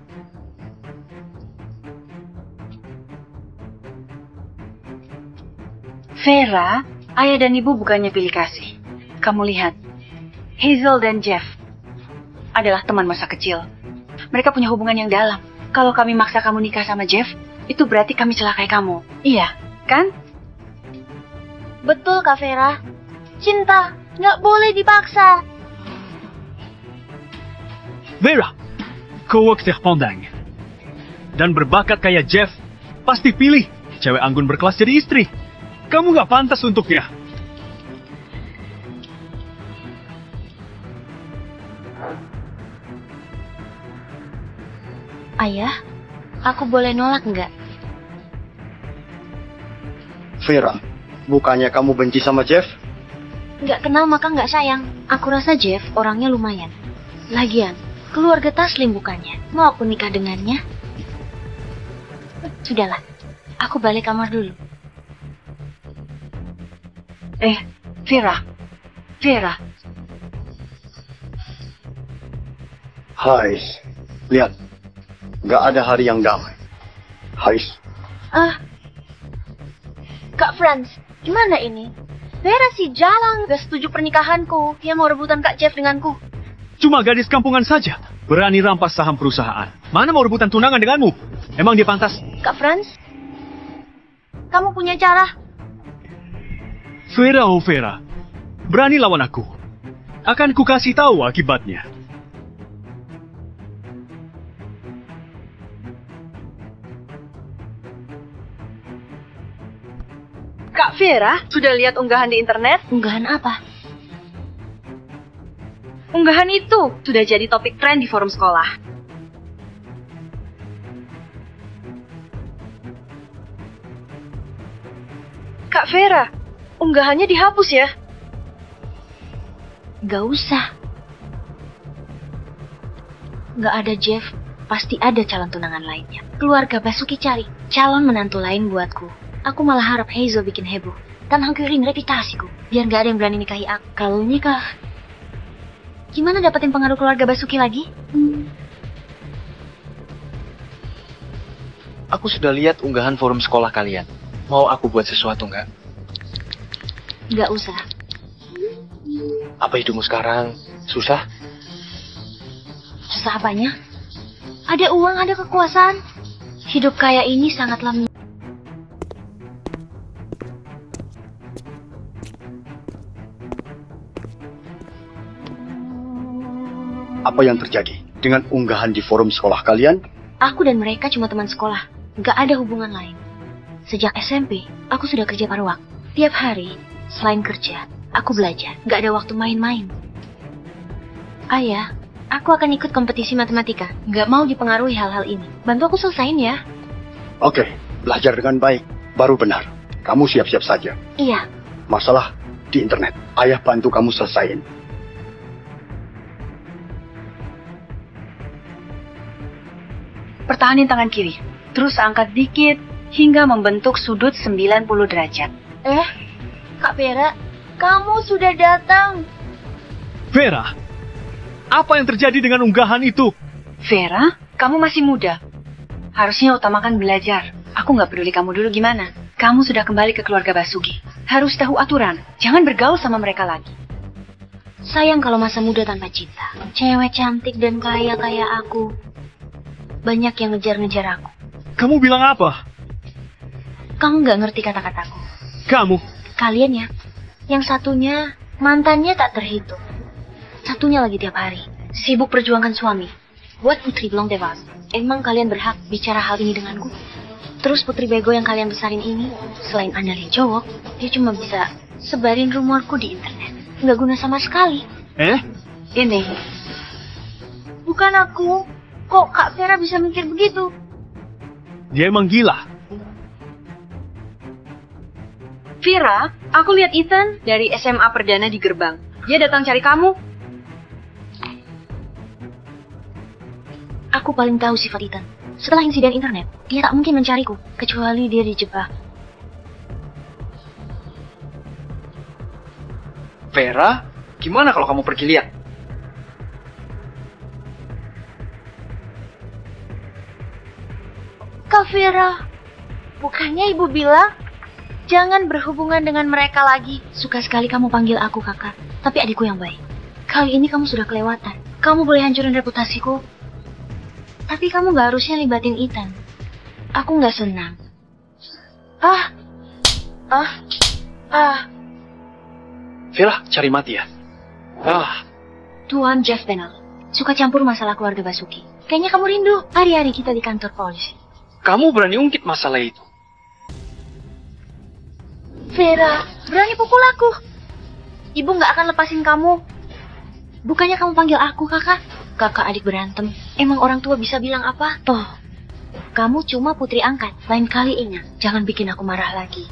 Vera, ayah dan ibu bukannya pilih kasih. Kamu lihat, Hazel dan Jeff adalah teman masa kecil. Mereka punya hubungan yang dalam. Kalau kami maksa kamu nikah sama Jeff, itu berarti kami celakai kamu. Iya, kan? Betul, Kak Vera. Cinta nggak boleh dipaksa. Vera, kau terpandang. Dan berbakat kayak Jeff, pasti pilih cewek anggun berkelas jadi istri. Kamu nggak pantas untuknya. Ayah, aku boleh nolak nggak? Vera, bukannya kamu benci sama Jeff? Nggak kenal maka nggak sayang. Aku rasa Jeff orangnya lumayan. Lagian, keluarga Taslim bukannya. Mau aku nikah dengannya? Sudahlah, aku balik kamar dulu. Vera. Hai, lihat. Gak ada hari yang damai. Hais, Kak Franz, gimana ini? Vera si Jalang gak setuju pernikahanku. Dia mau rebutan Kak Jeff denganku. Cuma gadis kampungan saja. Berani rampas saham perusahaan. Mana mau rebutan tunangan denganmu? Emang dia pantas? Kak Franz, kamu punya cara? Vera, oh Vera. Berani lawan aku. Akan ku kasih tahu akibatnya. Kak Vera, sudah lihat unggahan di internet? Unggahan apa? Unggahan itu sudah jadi topik tren di forum sekolah. Kak Vera, unggahannya dihapus ya? Gak usah. Gak ada Jeff, pasti ada calon tunangan lainnya. Keluarga Basuki cari calon menantu lain buatku. Aku malah harap Hazel bikin heboh dan hancurin reputasiku, biar gak ada yang berani nikahi aku. Kalau nikah, gimana dapetin pengaruh keluarga Basuki lagi? Aku sudah lihat unggahan forum sekolah kalian. Mau aku buat sesuatu nggak? Nggak usah. Apa hidupmu sekarang susah? Susah apanya? Ada uang, ada kekuasaan. Hidup kaya ini sangatlah Apa yang terjadi dengan unggahan di forum sekolah kalian? Aku dan mereka cuma teman sekolah. Nggak ada hubungan lain. Sejak SMP, aku sudah kerja paruh waktu. Tiap hari, selain kerja, aku belajar. Nggak ada waktu main-main. Ayah, aku akan ikut kompetisi matematika. Nggak mau dipengaruhi hal-hal ini. Bantu aku selesain ya. Oke, belajar dengan baik. Baru benar. Kamu siap-siap saja. Iya. Masalah di internet. Ayah bantu kamu selesain. Pertahanin tangan kiri. Terus angkat dikit hingga membentuk sudut 90 derajat. Kak Vera, kamu sudah datang. Vera, apa yang terjadi dengan unggahan itu? Vera, kamu masih muda. Harusnya utamakan belajar. Aku nggak peduli kamu dulu gimana. Kamu sudah kembali ke keluarga Basuki. Harus tahu aturan. Jangan bergaul sama mereka lagi. Sayang kalau masa muda tanpa cinta. Cewek cantik dan kaya kayak aku. Banyak yang ngejar-ngejar aku. Kamu bilang apa? Kamu nggak ngerti kata-kataku. Kamu? Kalian ya. Yang satunya, mantannya tak terhitung. Satunya lagi tiap hari. Sibuk perjuangkan suami. Buat putri belum dewasa. Emang kalian berhak bicara hal ini denganku? Terus putri bego yang kalian besarin ini, selain andalin cowok, dia cuma bisa sebarin rumorku di internet. Nggak guna sama sekali. Ini. Bukan aku. Kok Kak Vera bisa mikir begitu? Dia emang gila. Vera, aku lihat Ethan dari SMA Perdana di gerbang. Dia datang cari kamu. Aku paling tahu sifat Ethan. Setelah insiden internet, dia tak mungkin mencariku, kecuali dia dijebak. Vera, gimana kalau kamu pergi lihat? Kak Vera, bukannya ibu bilang jangan berhubungan dengan mereka lagi. Suka sekali kamu panggil aku kakak, tapi adikku yang baik. Kali ini kamu sudah kelewatan. Kamu boleh hancurin reputasiku, tapi kamu gak harusnya libatin Ethan. Aku gak senang. Vera, cari mati ya? Tuan Jeff Bennell, suka campur masalah keluarga Basuki. Kayaknya kamu rindu hari-hari kita di kantor polisi. Kamu berani ungkit masalah itu? Vera, berani pukul aku. Ibu gak akan lepasin kamu. Bukannya kamu panggil aku kakak? Kakak adik berantem. Emang orang tua bisa bilang apa? Toh, kamu cuma putri angkat. Lain kali ingat, jangan bikin aku marah lagi.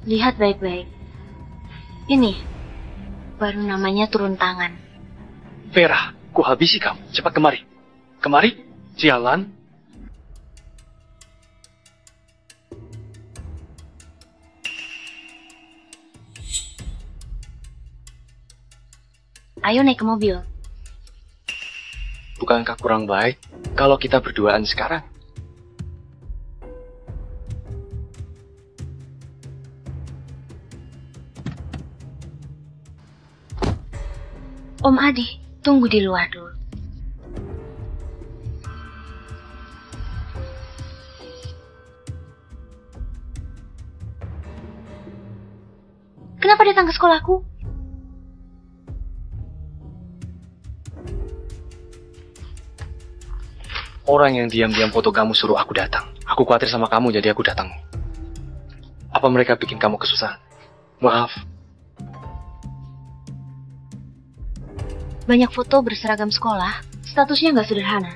Lihat baik-baik. Ini, baru namanya turun tangan. Vera, ku habisi kamu. Cepat kemari. Kemari, jalan. Ayo naik ke mobil. Bukankah kurang baik kalau kita berduaan sekarang? Om Adi, tunggu di luar dulu. Kenapa datang ke sekolahku? Orang yang diam-diam foto kamu suruh aku datang. Aku khawatir sama kamu, jadi aku datang. Apa mereka bikin kamu kesusahan? Maaf. Banyak foto berseragam sekolah, statusnya nggak sederhana.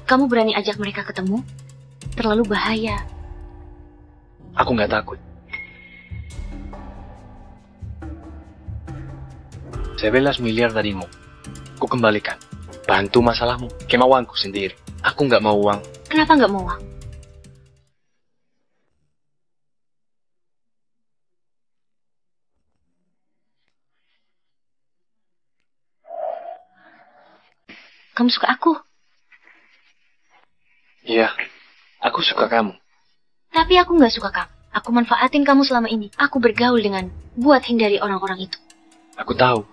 Kamu berani ajak mereka ketemu? Terlalu bahaya. Aku nggak takut. 11 miliar darimu. Ku kembalikan. Bantu masalahmu. Kemauanku sendiri. Aku nggak mau uang. Kenapa nggak mau uang? Kamu suka aku? Iya, aku suka kamu. Tapi aku nggak suka kamu. Aku manfaatin kamu selama ini. Aku bergaul dengan buat hindari orang-orang itu. Aku tahu.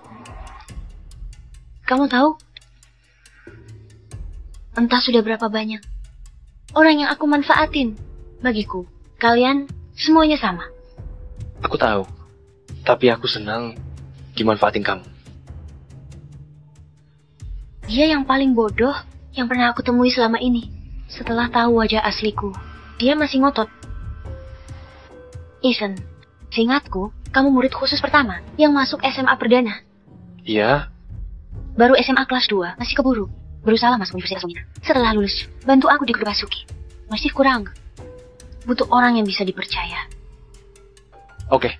Kamu tahu? Entah sudah berapa banyak orang yang aku manfaatin. Bagiku, kalian semuanya sama. Aku tahu. Tapi aku senang dimanfaatin kamu. Dia yang paling bodoh yang pernah aku temui selama ini. Setelah tahu wajah asliku, dia masih ngotot. Ethan, seingatku, kamu murid khusus pertama yang masuk SMA Perdana. Iya. Baru SMA kelas 2, masih keburu. Berusaha masuk Universitas Lumina. Setelah lulus, bantu aku di grup Basuki. Masih kurang. Butuh orang yang bisa dipercaya. Oke,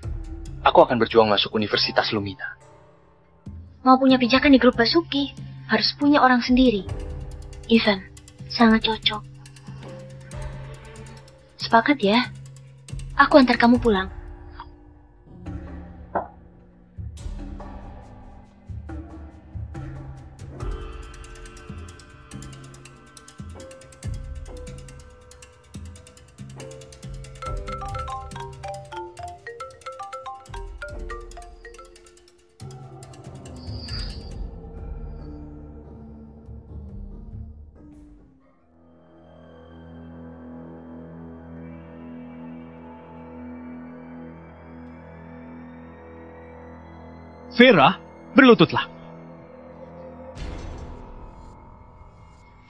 aku akan berjuang masuk Universitas Lumina. Mau punya pijakan di grup Basuki, harus punya orang sendiri. Ethan, sangat cocok. Sepakat ya? Aku antar kamu pulang. Vera, berlututlah.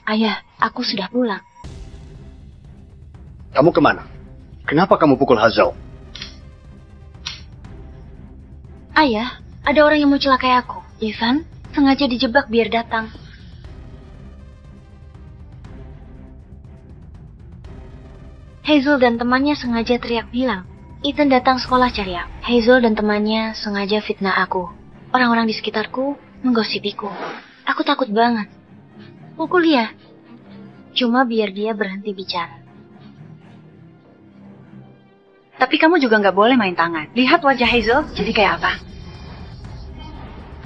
Ayah, aku sudah pulang. Kamu kemana? Kenapa kamu pukul Hazel? Ayah, ada orang yang mau celakai aku. Ethan, sengaja dijebak biar datang. Hazel dan temannya sengaja teriak bilang, Ethan datang sekolah cari aku. Hazel dan temannya sengaja fitnah aku. Orang-orang di sekitarku menggosipiku. Aku takut banget. Pukul dia. Cuma biar dia berhenti bicara. Tapi kamu juga nggak boleh main tangan. Lihat wajah Hazel jadi kayak apa.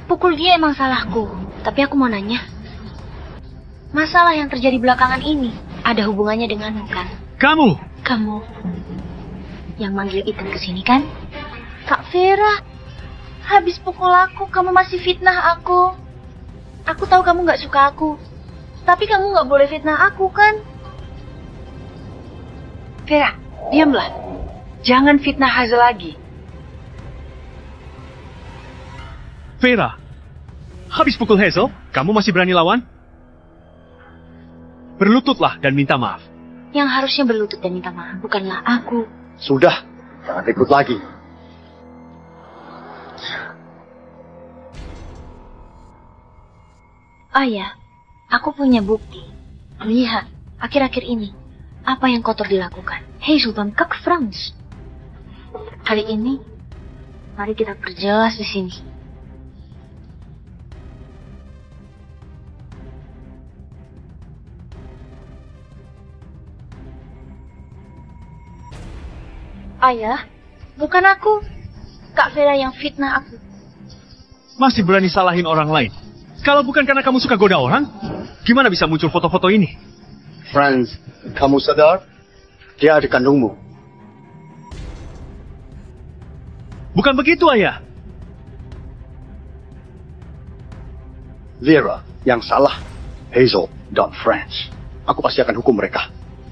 Pukul dia emang salahku. Tapi aku mau nanya. Masalah yang terjadi belakangan ini ada hubungannya denganmu kan? Kamu! Kamu yang manggil Ethan kesini kan? Kak Vera, habis pukul aku, kamu masih fitnah aku. Aku tahu kamu gak suka aku. Tapi kamu gak boleh fitnah aku kan? Vera, diamlah. Jangan fitnah Hazel lagi. Vera, habis pukul Hazel, kamu masih berani lawan? Berlututlah dan minta maaf. Yang harusnya berlutut dan minta maaf bukanlah aku. Sudah, jangan ikut lagi. Ayah, aku punya bukti. Lihat, akhir-akhir ini, apa yang kotor dilakukan. Hazel dan Kak Franz. Hari ini, mari kita perjelas di sini. Ayah, bukan aku. Kak Vera yang fitnah aku. Masih berani salahin orang lain. Kalau bukan karena kamu suka goda orang, gimana bisa muncul foto-foto ini? Franz, kamu sadar? Dia adik kandungmu. Bukan begitu, Ayah. Vera yang salah, Hazel dan Franz. Aku pasti akan hukum mereka.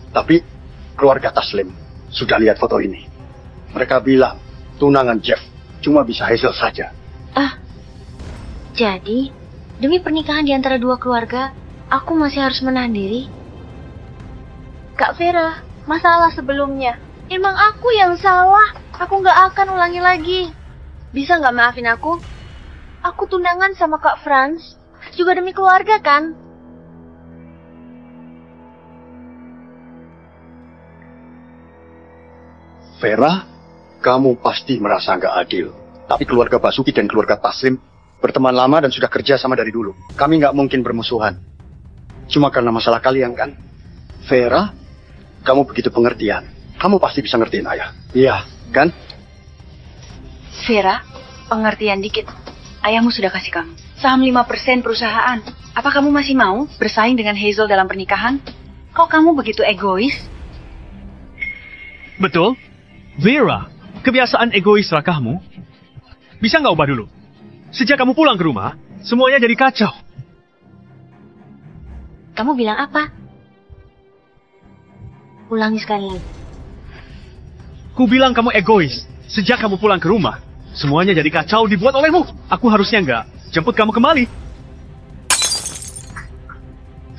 Tapi keluarga Taslim sudah lihat foto ini. Mereka bilang tunangan Jeff cuma bisa Hazel saja. Jadi, demi pernikahan di antara dua keluarga, aku masih harus menahan diri? Kak Vera, masalah sebelumnya. Emang aku yang salah. Aku nggak akan ulangi lagi. Bisa nggak maafin aku? Aku tunangan sama Kak Franz. Juga demi keluarga kan? Vera, kamu pasti merasa nggak adil. Tapi keluarga Basuki dan keluarga Taslim berteman lama dan sudah kerja sama dari dulu. Kami nggak mungkin bermusuhan. Cuma karena masalah kalian kan? Vera, kamu begitu pengertian. Kamu pasti bisa ngertiin ayah. Iya, kan? Vera, pengertian dikit. Ayahmu sudah kasih kamu saham 5% perusahaan. Apa kamu masih mau bersaing dengan Hazel dalam pernikahan? Kok kamu begitu egois? Betul. Vera, kebiasaan egois rakahmu bisa nggak ubah dulu? Sejak kamu pulang ke rumah, semuanya jadi kacau. Kamu bilang apa? Ulangi sekali lagi. Ku bilang kamu egois. Sejak kamu pulang ke rumah, semuanya jadi kacau dibuat olehmu. Aku harusnya nggak jemput kamu kembali.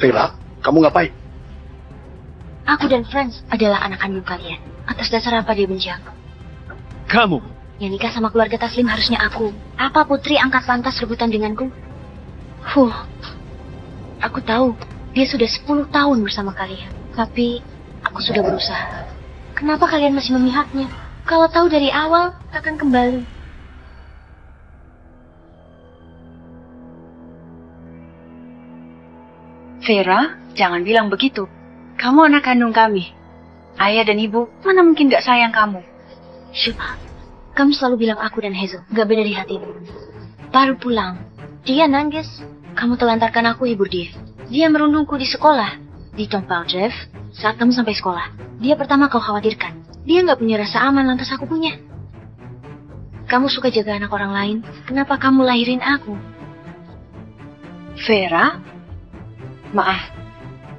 Vera, kamu ngapain? Aku dan Franz adalah anak kandung kalian. Atas dasar apa dia benci aku? Kamu. Yang nikah sama keluarga Taslim harusnya aku. Apa Putri angkat lantas rebutan denganku? Aku tahu dia sudah 10 tahun bersama kalian. Tapi aku sudah berusaha. Kenapa kalian masih memihaknya? Kalau tahu dari awal akan kembali. Vera, jangan bilang begitu. Kamu anak kandung kami. Ayah dan ibu mana mungkin gak sayang kamu? Syukur. Kamu selalu bilang aku dan Hazel gak beda di hatimu. Baru pulang, dia nangis. Kamu telantarkan aku hibur dia. Dia merundungku di sekolah. Di tempat Jeff saat kamu sampai sekolah. Dia pertama kau khawatirkan. Dia gak punya rasa aman lantas aku punya. Kamu suka jaga anak orang lain. Kenapa kamu lahirin aku? Vera, maaf.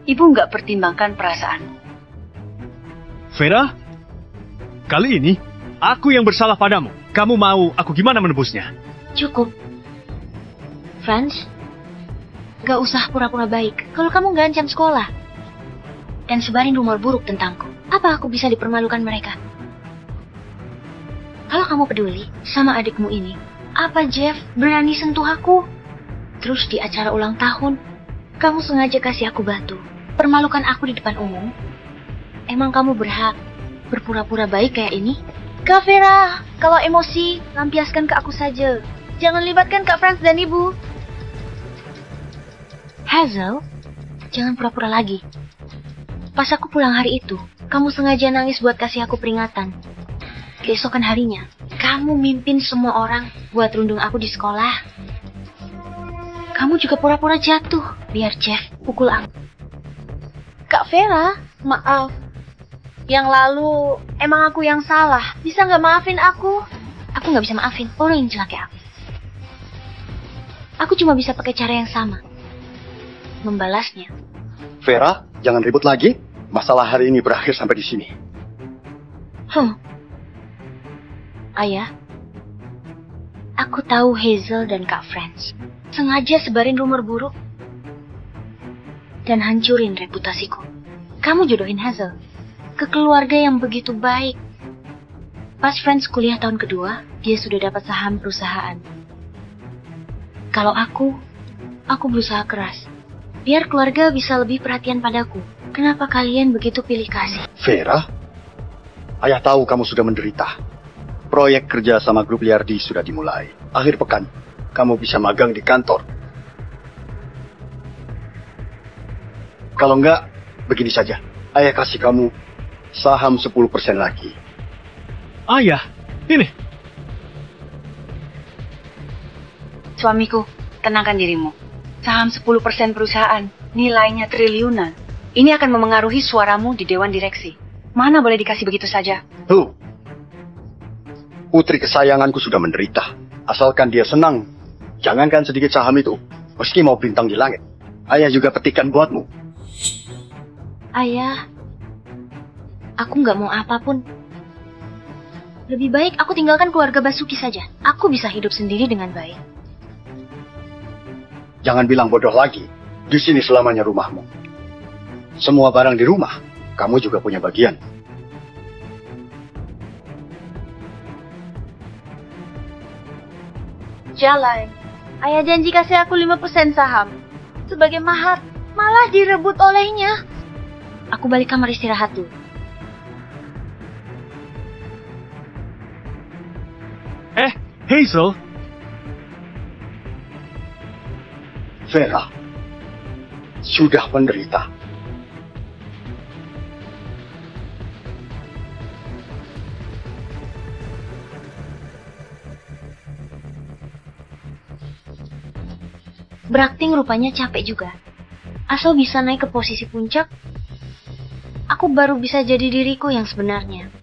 Ibu gak pertimbangkan perasaanmu. Vera, kali ini aku yang bersalah padamu. Kamu mau aku gimana menebusnya? Cukup. Franz, gak usah pura-pura baik. Kalau kamu gak ancam sekolah dan sebarin rumor buruk tentangku, apa aku bisa dipermalukan mereka? Kalau kamu peduli sama adikmu ini, apa Jeff berani sentuh aku? Terus di acara ulang tahun, kamu sengaja kasih aku batu, permalukan aku di depan umum. Emang kamu berhak berpura-pura baik kayak ini? Kak Vera, kalau emosi, lampiaskan ke aku saja. Jangan libatkan Kak Franz dan Ibu. Hazel, jangan pura-pura lagi. Pas aku pulang hari itu, kamu sengaja nangis buat kasih aku peringatan. Keesokan harinya, kamu mimpin semua orang buat rundung aku di sekolah. Kamu juga pura-pura jatuh, biar Jeff pukul aku. Kak Vera, maaf. Yang lalu, emang aku yang salah. Bisa nggak maafin aku? Aku nggak bisa maafin orang yang celaka aku. Aku cuma bisa pakai cara yang sama. Membalasnya. Vera, jangan ribut lagi. Masalah hari ini berakhir sampai di sini. Ayah, aku tahu Hazel dan Kak Franz sengaja sebarin rumor buruk dan hancurin reputasiku. Kamu jodohin Hazel ke keluarga yang begitu baik. Pas Franz kuliah tahun kedua, dia sudah dapat saham perusahaan. Kalau aku berusaha keras. Biar keluarga bisa lebih perhatian padaku. Kenapa kalian begitu pilih kasih? Vera, ayah tahu kamu sudah menderita. Proyek kerja sama grup Liardi sudah dimulai. Akhir pekan, kamu bisa magang di kantor. Kalau enggak, begini saja. Ayah kasih kamu saham 10% lagi. Ayah, ini. Suamiku, tenangkan dirimu. Saham 10% perusahaan, nilainya triliunan. Ini akan memengaruhi suaramu di dewan direksi. Mana boleh dikasih begitu saja? Putri kesayanganku sudah menderita. Asalkan dia senang. Jangankan sedikit saham itu. Meski mau bintang di langit, ayah juga petikan buatmu. Ayah, aku nggak mau apapun. Lebih baik aku tinggalkan keluarga Basuki saja. Aku bisa hidup sendiri dengan baik. Jangan bilang bodoh lagi. Di sini selamanya rumahmu. Semua barang di rumah, kamu juga punya bagian. Jalan. Ayah janji kasih aku 5% saham. Sebagai mahar, malah direbut olehnya. Aku balik kamar istirahat dulu. Hazel, Vera sudah menderita. Brakting rupanya capek juga. Asal bisa naik ke posisi puncak, aku baru bisa jadi diriku yang sebenarnya.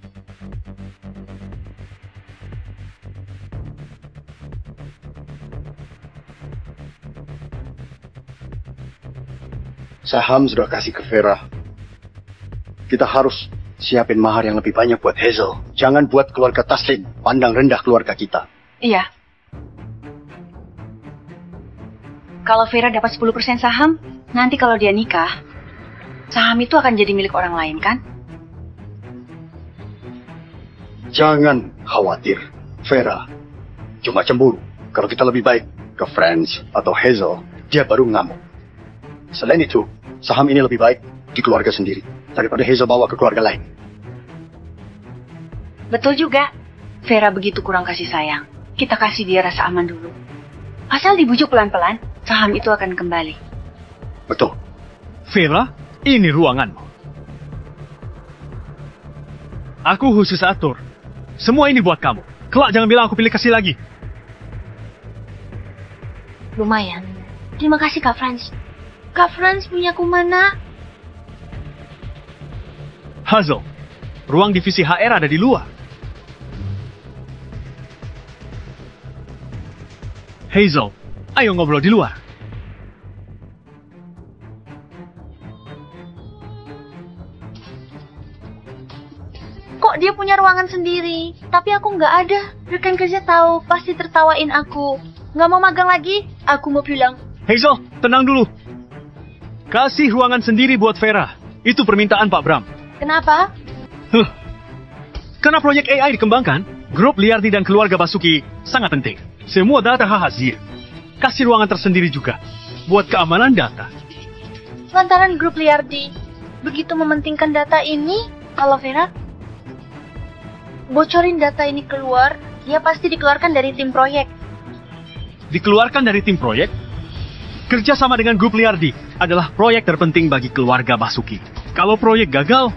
Saham sudah kasih ke Vera. Kita harus siapin mahar yang lebih banyak buat Hazel. Jangan buat keluarga Taslim pandang rendah keluarga kita. Iya. Kalau Vera dapat 10% saham, nanti kalau dia nikah, saham itu akan jadi milik orang lain, kan? Jangan khawatir, Vera. Cuma cemburu. Kalau kita lebih baik ke Friends atau Hazel, dia baru ngamuk. Selain itu, saham ini lebih baik di keluarga sendiri daripada Hazel bawa ke keluarga lain. Betul juga. Vera begitu kurang kasih sayang. Kita kasih dia rasa aman dulu. Asal dibujuk pelan-pelan, saham itu akan kembali. Betul. Vera, ini ruanganmu. Aku khusus atur. Semua ini buat kamu. Kelak jangan bilang aku pilih kasih lagi. Lumayan. Terima kasih Kak Franz. Kak Franz punya kumana? Hazel, ruang divisi HR ada di luar. Hazel, ayo ngobrol di luar. Kok dia punya ruangan sendiri? Tapi aku nggak ada. Rekan kerja tahu, pasti tertawain aku. Nggak mau magang lagi, aku mau pulang. Hazel, tenang dulu. Kasih ruangan sendiri buat Vera. Itu permintaan Pak Bram. Kenapa? Karena proyek AI dikembangkan, grup Liardi dan keluarga Basuki sangat penting. Semua data rahasia. Kasih ruangan tersendiri juga buat keamanan data. Lantaran grup Liardi begitu mementingkan data ini, kalau Vera bocorin data ini keluar, dia pasti dikeluarkan dari tim proyek. Dikeluarkan dari tim proyek? Kerja sama dengan grup Liardi adalah proyek terpenting bagi keluarga Basuki. Kalau proyek gagal,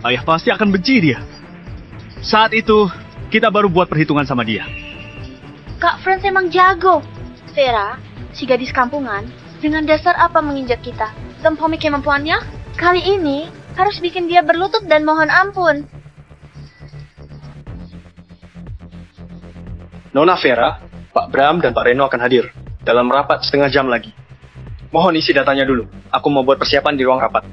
ayah pasti akan benci dia. Saat itu, kita baru buat perhitungan sama dia. Kak Franz emang jago. Vera, si gadis kampungan, dengan dasar apa menginjak kita? Tempomi kemampuannya, kali ini harus bikin dia berlutut dan mohon ampun. Nona Vera, Pak Bram dan Pak Reno akan hadir dalam rapat setengah jam lagi. Mohon isi datanya dulu. Aku mau buat persiapan di ruang rapat.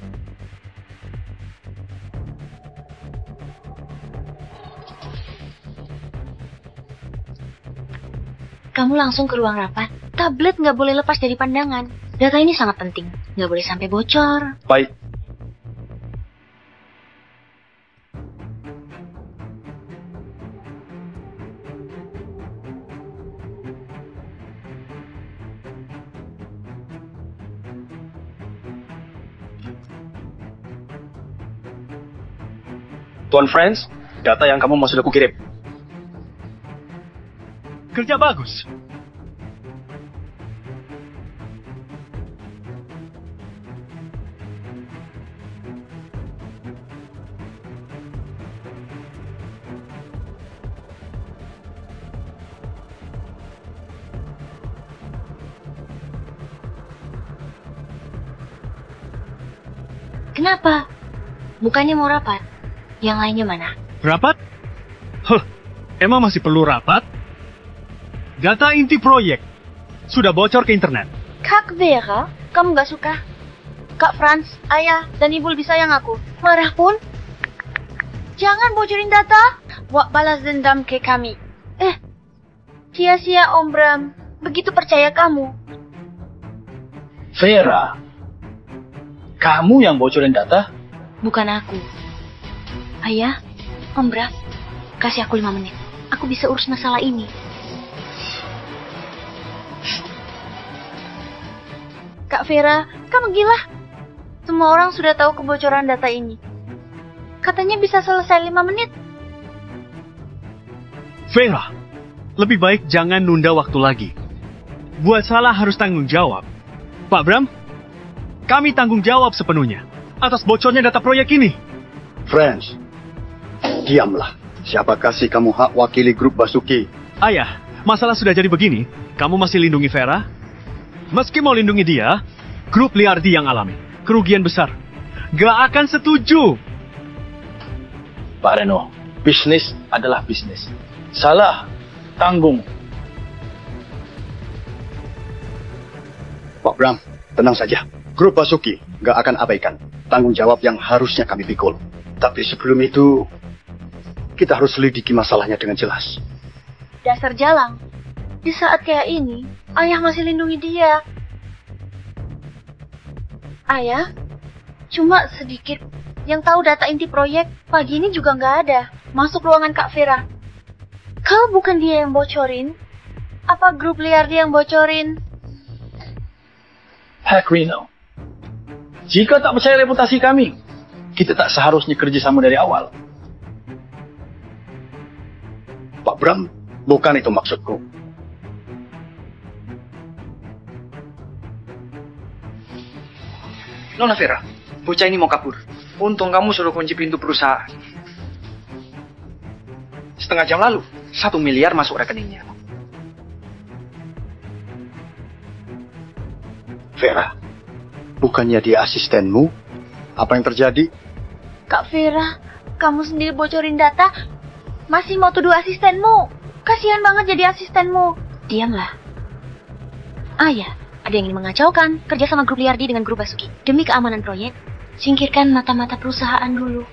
Kamu langsung ke ruang rapat. Tablet nggak boleh lepas dari pandangan. Data ini sangat penting. Nggak boleh sampai bocor. Baik. Tuan Franz, data yang kamu mau sudah kukirim. Kerja bagus. Kenapa? Bukannya mau rapat? Yang lainnya mana? Rapat? Emang masih perlu rapat? Data inti proyek sudah bocor ke internet. Kak Vera, kamu gak suka? Kak Franz, ayah, dan ibu lebih sayang aku. Marah pun? Jangan bocorin data. Buat balas dendam ke kami. Sia-sia Om Bram. Begitu percaya kamu. Vera, kamu yang bocorin data? Bukan aku. Ayah, Om Bram, kasih aku 5 menit. Aku bisa urus masalah ini. Kak Vera, kamu gila. Semua orang sudah tahu kebocoran data ini. Katanya bisa selesai 5 menit. Vera, lebih baik jangan nunda waktu lagi. Buat salah harus tanggung jawab. Pak Bram, kami tanggung jawab sepenuhnya atas bocornya data proyek ini. Friends, diamlah. Siapa kasih kamu hak wakili grup Basuki? Ayah, masalah sudah jadi begini, kamu masih lindungi Vera? Meski mau lindungi dia, grup Liardi yang alami kerugian besar. Gak akan setuju. Pak Reno, bisnis adalah bisnis. Salah, tanggung. Pak Bram, tenang saja. Grup Basuki gak akan abaikan tanggung jawab yang harusnya kami pikul. Tapi sebelum itu, kita harus selidiki masalahnya dengan jelas. Dasar jalang. Di saat kayak ini, ayah masih lindungi dia. Ayah, cuma sedikit yang tahu data inti proyek pagi ini juga nggak ada. Masuk ruangan Kak Vera. Kalau bukan dia yang bocorin, apa grup Liardi yang bocorin? Heck Reno, jika tak percaya reputasi kami, kita tak seharusnya kerjasama dari awal. Pak Bram, bukan itu maksudku. Nona Vera, bocah ini mau kabur. Untung kamu suruh kunci pintu perusahaan. Setengah jam lalu, 1 miliar masuk rekeningnya. Vera, bukannya dia asistenmu? Apa yang terjadi? Kak Vera, kamu sendiri bocorin data, masih mau tuduh asistenmu. Kasihan banget jadi asistenmu. Diamlah. Ayah, ada yang ingin mengacaukan kerja sama grup Liardi dengan grup Basuki. Demi keamanan proyek, singkirkan mata-mata perusahaan dulu.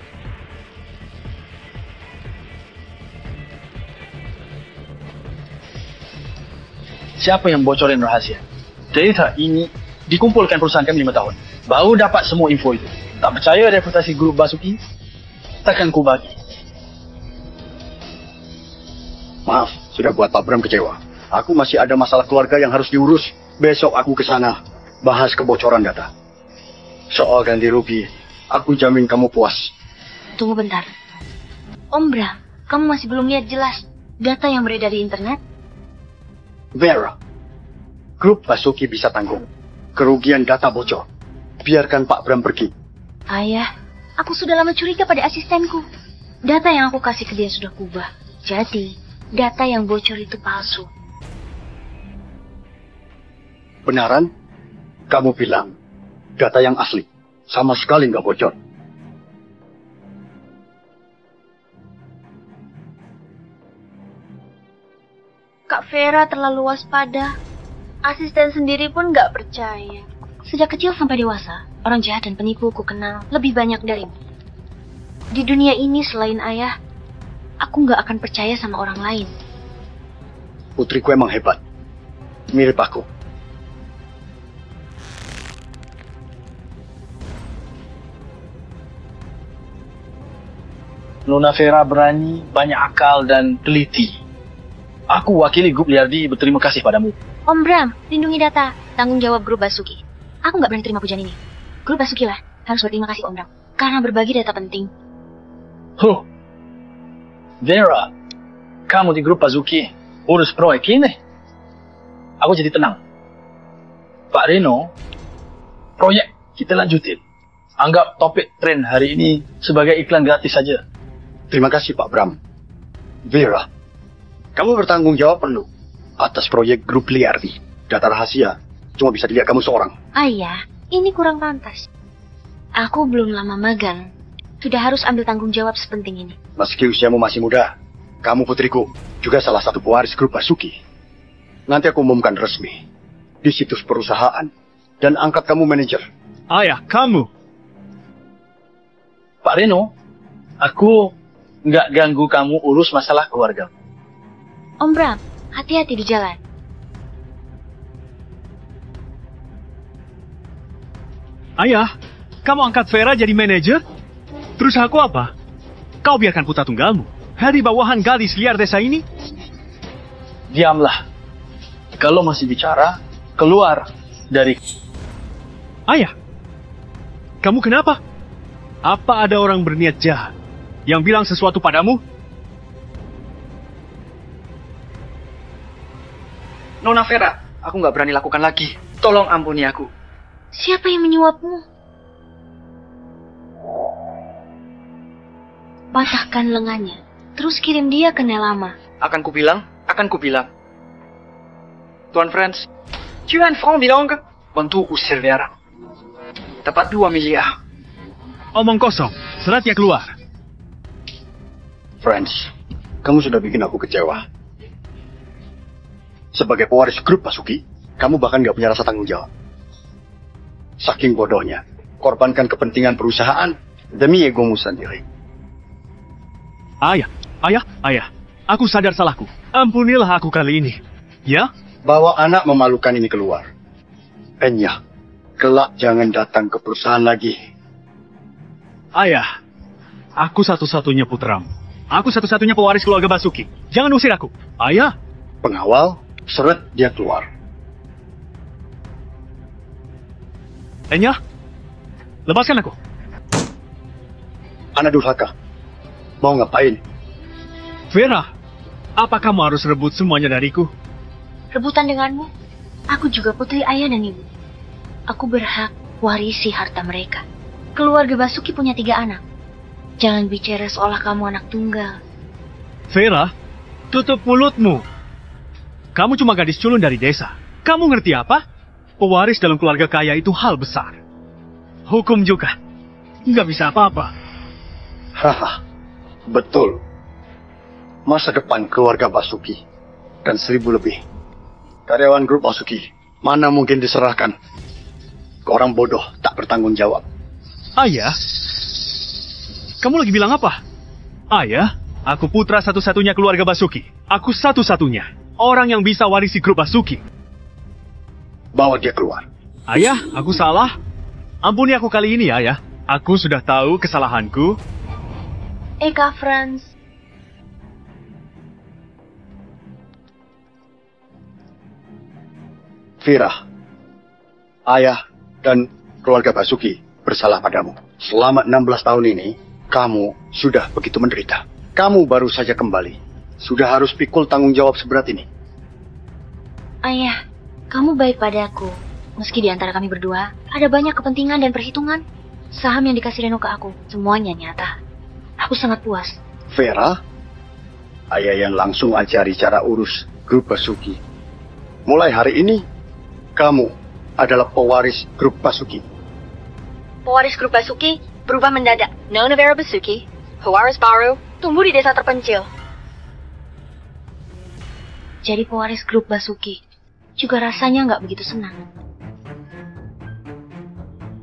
Siapa yang bocorin rahasia? Data ini dikumpulkan perusahaan kami 5 tahun. Baru dapat semua info itu. Tak percaya reputasi grup Basuki? Takkan ku bagi. Maaf, sudah buat Pak Bram kecewa. Aku masih ada masalah keluarga yang harus diurus. Besok aku ke sana, bahas kebocoran data. Soal ganti rugi, aku jamin kamu puas. Tunggu bentar. Om Bram, kamu masih belum lihat jelas data yang beredar di internet? Vera, grup Basuki bisa tanggung kerugian data bocor. Biarkan Pak Bram pergi. Ayah, aku sudah lama curiga pada asistenku. Data yang aku kasih ke dia sudah kubah. Jadi, data yang bocor itu palsu. Benaran? Kamu bilang data yang asli sama sekali nggak bocor. Kak Vera terlalu waspada. Asisten sendiri pun nggak percaya. Sejak kecil sampai dewasa, orang jahat dan penipu ku kenal lebih banyak darimu. Di dunia ini selain ayah, aku nggak akan percaya sama orang lain. Putriku emang hebat. Mirip aku. Nona Vera berani, banyak akal dan teliti. Aku wakili grup Liardi berterima kasih padamu. Om Bram, lindungi data, tanggung jawab grup Basuki. Aku nggak berani terima pujian ini. Grup Basuki lah harus berterima kasih Om Bram, karena berbagi data penting. Huh, Vera, kamu di grup Basuki urus proyek ini. Aku jadi tenang. Pak Reno, proyek kita lanjutin. Anggap topik tren hari ini sebagai iklan gratis saja. Terima kasih Pak Bram. Vera, kamu bertanggung jawab penuh atas proyek grup Liardi. Data rahasia cuma bisa dilihat kamu seorang. Ayah, ini kurang pantas. Aku belum lama magang, sudah harus ambil tanggung jawab sepenting ini. Meski usiamu masih muda, kamu putriku juga salah satu pewaris grup Basuki. Nanti aku umumkan resmi. di situs perusahaan dan angkat kamu manajer. Ayah, kamu. Pak Reno, aku nggak ganggu kamu urus masalah keluarga. Om Bram, hati-hati di jalan. Ayah, kamu angkat Vera jadi manajer? Terus aku apa? Kau biarkan putra tunggalmu hari bawahan gadis liar desa ini? Diamlah. Kalau masih bicara, keluar dari... Ayah, kamu kenapa? Apa ada orang berniat jahat yang bilang sesuatu padamu? Nona Vera, aku nggak berani lakukan lagi. Tolong ampuni aku. Siapa yang menyuapmu? Patahkan lengannya, terus kirim dia ke Nelama. Akan kubilang. Tuan Franz, tu as un franc bilang, bantu usir Vera. Tepat 2 miliar. Omong kosong, seratnya keluar. Friends, kamu sudah bikin aku kecewa. Sebagai pewaris grup Basuki, kamu bahkan gak punya rasa tanggung jawab. Saking bodohnya, korbankan kepentingan perusahaan demi egomu sendiri. Ayah, aku sadar salahku. Ampunilah aku kali ini. Ya? Bawa anak memalukan ini keluar. Enya, kelak jangan datang ke perusahaan lagi. Ayah, aku satu-satunya putramu. Aku satu-satunya pewaris keluarga Basuki. Jangan usir aku. Ayah. Pengawal, seret dia keluar. Enya, lepaskan aku. Anak durhaka. Mau ngapain? Vera, apa kamu harus rebut semuanya dariku? Rebutan denganmu? Aku juga putri ayah dan ibu. Aku berhak warisi harta mereka. Keluarga Basuki punya 3 anak. Jangan bicara seolah kamu anak tunggal. Vera, tutup mulutmu. Kamu cuma gadis culun dari desa. Kamu ngerti apa? Pewaris dalam keluarga kaya itu hal besar. Hukum juga. Nggak bisa apa-apa. Haha, betul. Masa depan keluarga Basuki dan 1000 lebih karyawan grup Basuki mana mungkin diserahkan ke orang bodoh tak bertanggung jawab. Ayah, kamu lagi bilang apa? Ayah, aku putra satu-satunya keluarga Basuki. Aku satu-satunya orang yang bisa warisi grup Basuki. Bawa dia keluar. Ayah, aku salah. Ampuni aku kali ini, Ayah. Aku sudah tahu kesalahanku. Kak Franz. Vera, ayah dan keluarga Basuki bersalah padamu. Selama 16 tahun ini, kamu sudah begitu menderita. Kamu baru saja kembali. Sudah harus pikul tanggung jawab seberat ini. Ayah, kamu baik padaku. Meski di antara kami berdua, ada banyak kepentingan dan perhitungan. Saham yang dikasih Reno ke aku, semuanya nyata. Aku sangat puas. Vera, ayah yang langsung ajari cara urus grup Basuki. Mulai hari ini, kamu adalah pewaris grup Basuki. Pewaris grup Basuki berubah mendadak. Nona Vera Basuki, pewaris baru, tumbuh di desa terpencil. Jadi pewaris grup Basuki juga rasanya nggak begitu senang.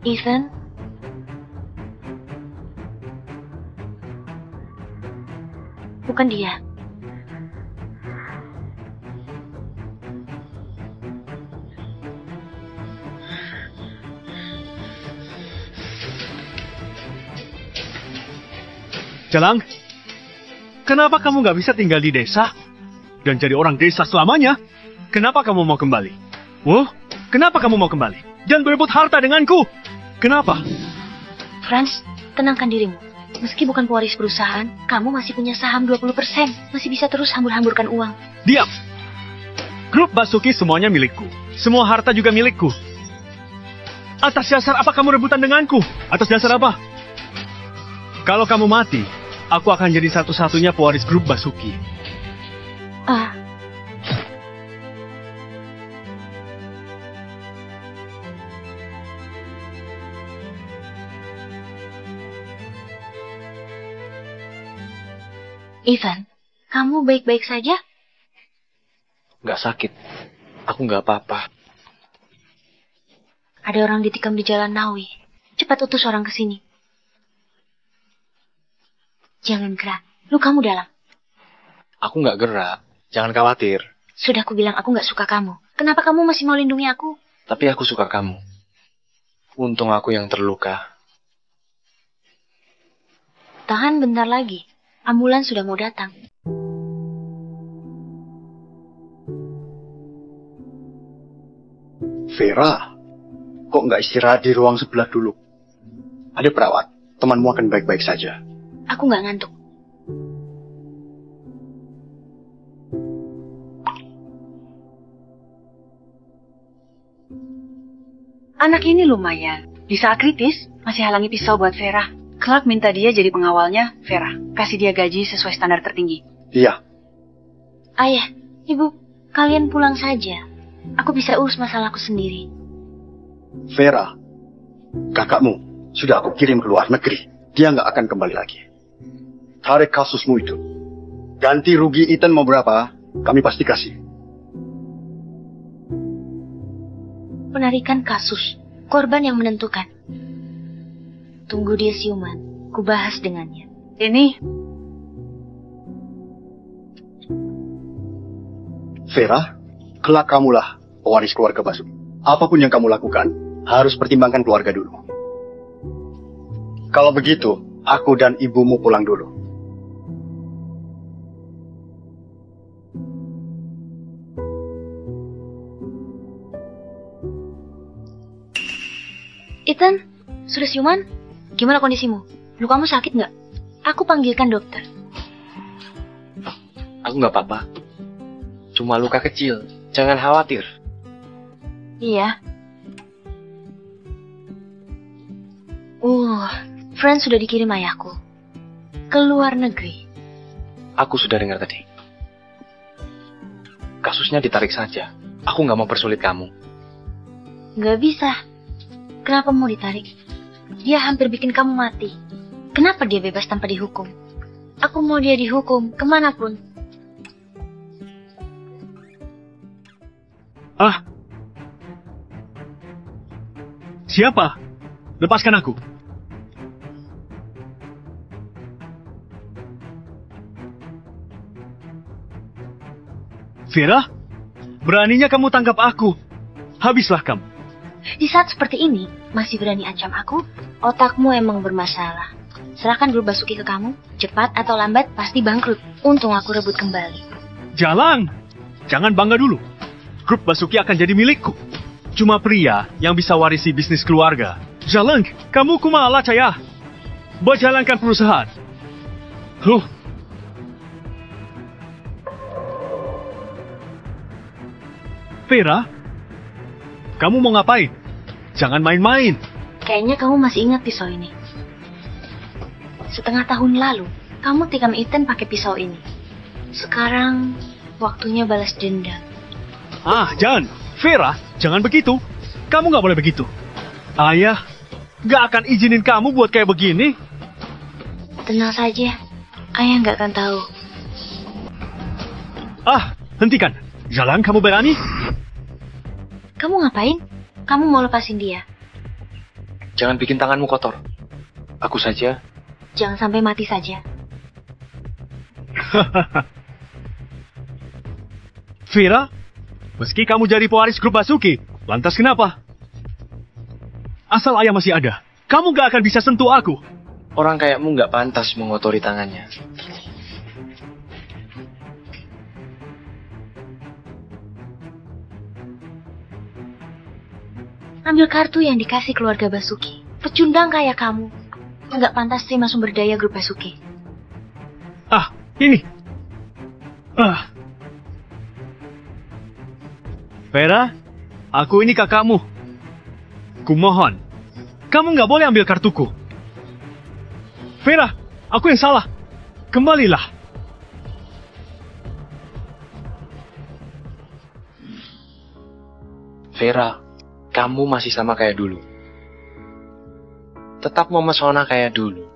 Ethan, bukan dia. Jalang, kenapa kamu nggak bisa tinggal di desa dan jadi orang desa selamanya? Kenapa kamu mau kembali? Kenapa kamu mau kembali dan berebut harta denganku? Kenapa? Franz, tenangkan dirimu. Meski bukan pewaris perusahaan, kamu masih punya saham 20%. Masih bisa terus hambur-hamburkan uang. Diam! Grup Basuki semuanya milikku. Semua harta juga milikku. Atas dasar apa kamu rebutan denganku? Atas dasar apa? Kalau kamu mati, aku akan jadi satu-satunya pewaris grup Basuki. Ethan, kamu baik-baik saja? Nggak sakit. Aku nggak apa-apa. Ada orang ditikam di Jalan Nawi. Cepat utus orang ke sini. Jangan gerak. Lukamu dalam. Aku nggak gerak. Jangan khawatir. Sudah aku bilang aku nggak suka kamu. Kenapa kamu masih mau lindungi aku? Tapi aku suka kamu. Untung aku yang terluka. Tahan bentar lagi. Ambulans sudah mau datang. Vera, kok nggak istirahat di ruang sebelah dulu? Ada perawat, temanmu akan baik-baik saja. Aku nggak ngantuk. Anak ini lumayan. Di saat kritis, masih halangi pisau buat Vera. Clark minta dia jadi pengawalnya Vera. Kasih dia gaji sesuai standar tertinggi. Iya, Ayah, Ibu, kalian pulang saja. Aku bisa urus masalahku sendiri. Vera, kakakmu sudah aku kirim ke luar negeri. Dia nggak akan kembali lagi. Tarik kasusmu itu. Ganti rugi Ethan mau berapa, kami pasti kasih. Penarikan kasus. Korban yang menentukan. Tunggu dia siuman. Ku bahas dengannya. Ini, Vera, kelak kamulah pewaris keluarga Basuki. Apapun yang kamu lakukan, harus pertimbangkan keluarga dulu. Kalau begitu, aku dan ibumu pulang dulu. Ethan, sudah siuman? Gimana kondisimu? Lukamu sakit nggak? Aku panggilkan dokter. Aku nggak apa-apa. Cuma luka kecil. Jangan khawatir. Iya. Friend sudah dikirim ayahku. Ke luar negeri. Aku sudah dengar tadi. Kasusnya ditarik saja. Aku nggak mau persulit kamu. Nggak bisa. Kenapa mau ditarik? Dia hampir bikin kamu mati. Kenapa dia bebas tanpa dihukum? Aku mau dia dihukum, kemanapun. Ah. Siapa? Lepaskan aku. Vera? Beraninya kamu tangkap aku. Habislah kamu. Di saat seperti ini, masih berani ancam aku? Otakmu emang bermasalah. Serahkan grup Basuki ke kamu, cepat atau lambat pasti bangkrut. Untung aku rebut kembali. Jalan. Jangan bangga dulu. Grup Basuki akan jadi milikku. Cuma pria yang bisa warisi bisnis keluarga. Jalan, kamu kumaha caya. Berjalankan perusahaan. Vera, kamu mau ngapain? Jangan main-main. Kayaknya kamu masih ingat pisau ini. Setengah tahun lalu, kamu tikam Ethan pakai pisau ini. Sekarang, waktunya balas dendam. Jangan. Vera, jangan begitu. Kamu nggak boleh begitu. Ayah nggak akan izinin kamu buat kayak begini. Tenang saja, ayah nggak akan tahu. Hentikan. Jalan, kamu berani? Kamu ngapain? Kamu mau lepasin dia? Jangan bikin tanganmu kotor. Aku saja. Jangan sampai mati saja. Vera, meski kamu jadi pewaris grup Basuki, lantas kenapa? Asal ayah masih ada, kamu gak akan bisa sentuh aku. Orang kayakmu nggak pantas mengotori tangannya. Ambil kartu yang dikasih keluarga Basuki. Pecundang kayak kamu. Nggak pantas terima sumber daya grup Basuki. Ini. Vera, aku ini kakakmu. Kumohon, kamu nggak boleh ambil kartuku. Vera, aku yang salah. Kembalilah. Vera, kamu masih sama kayak dulu. Tetap memesona kayak dulu.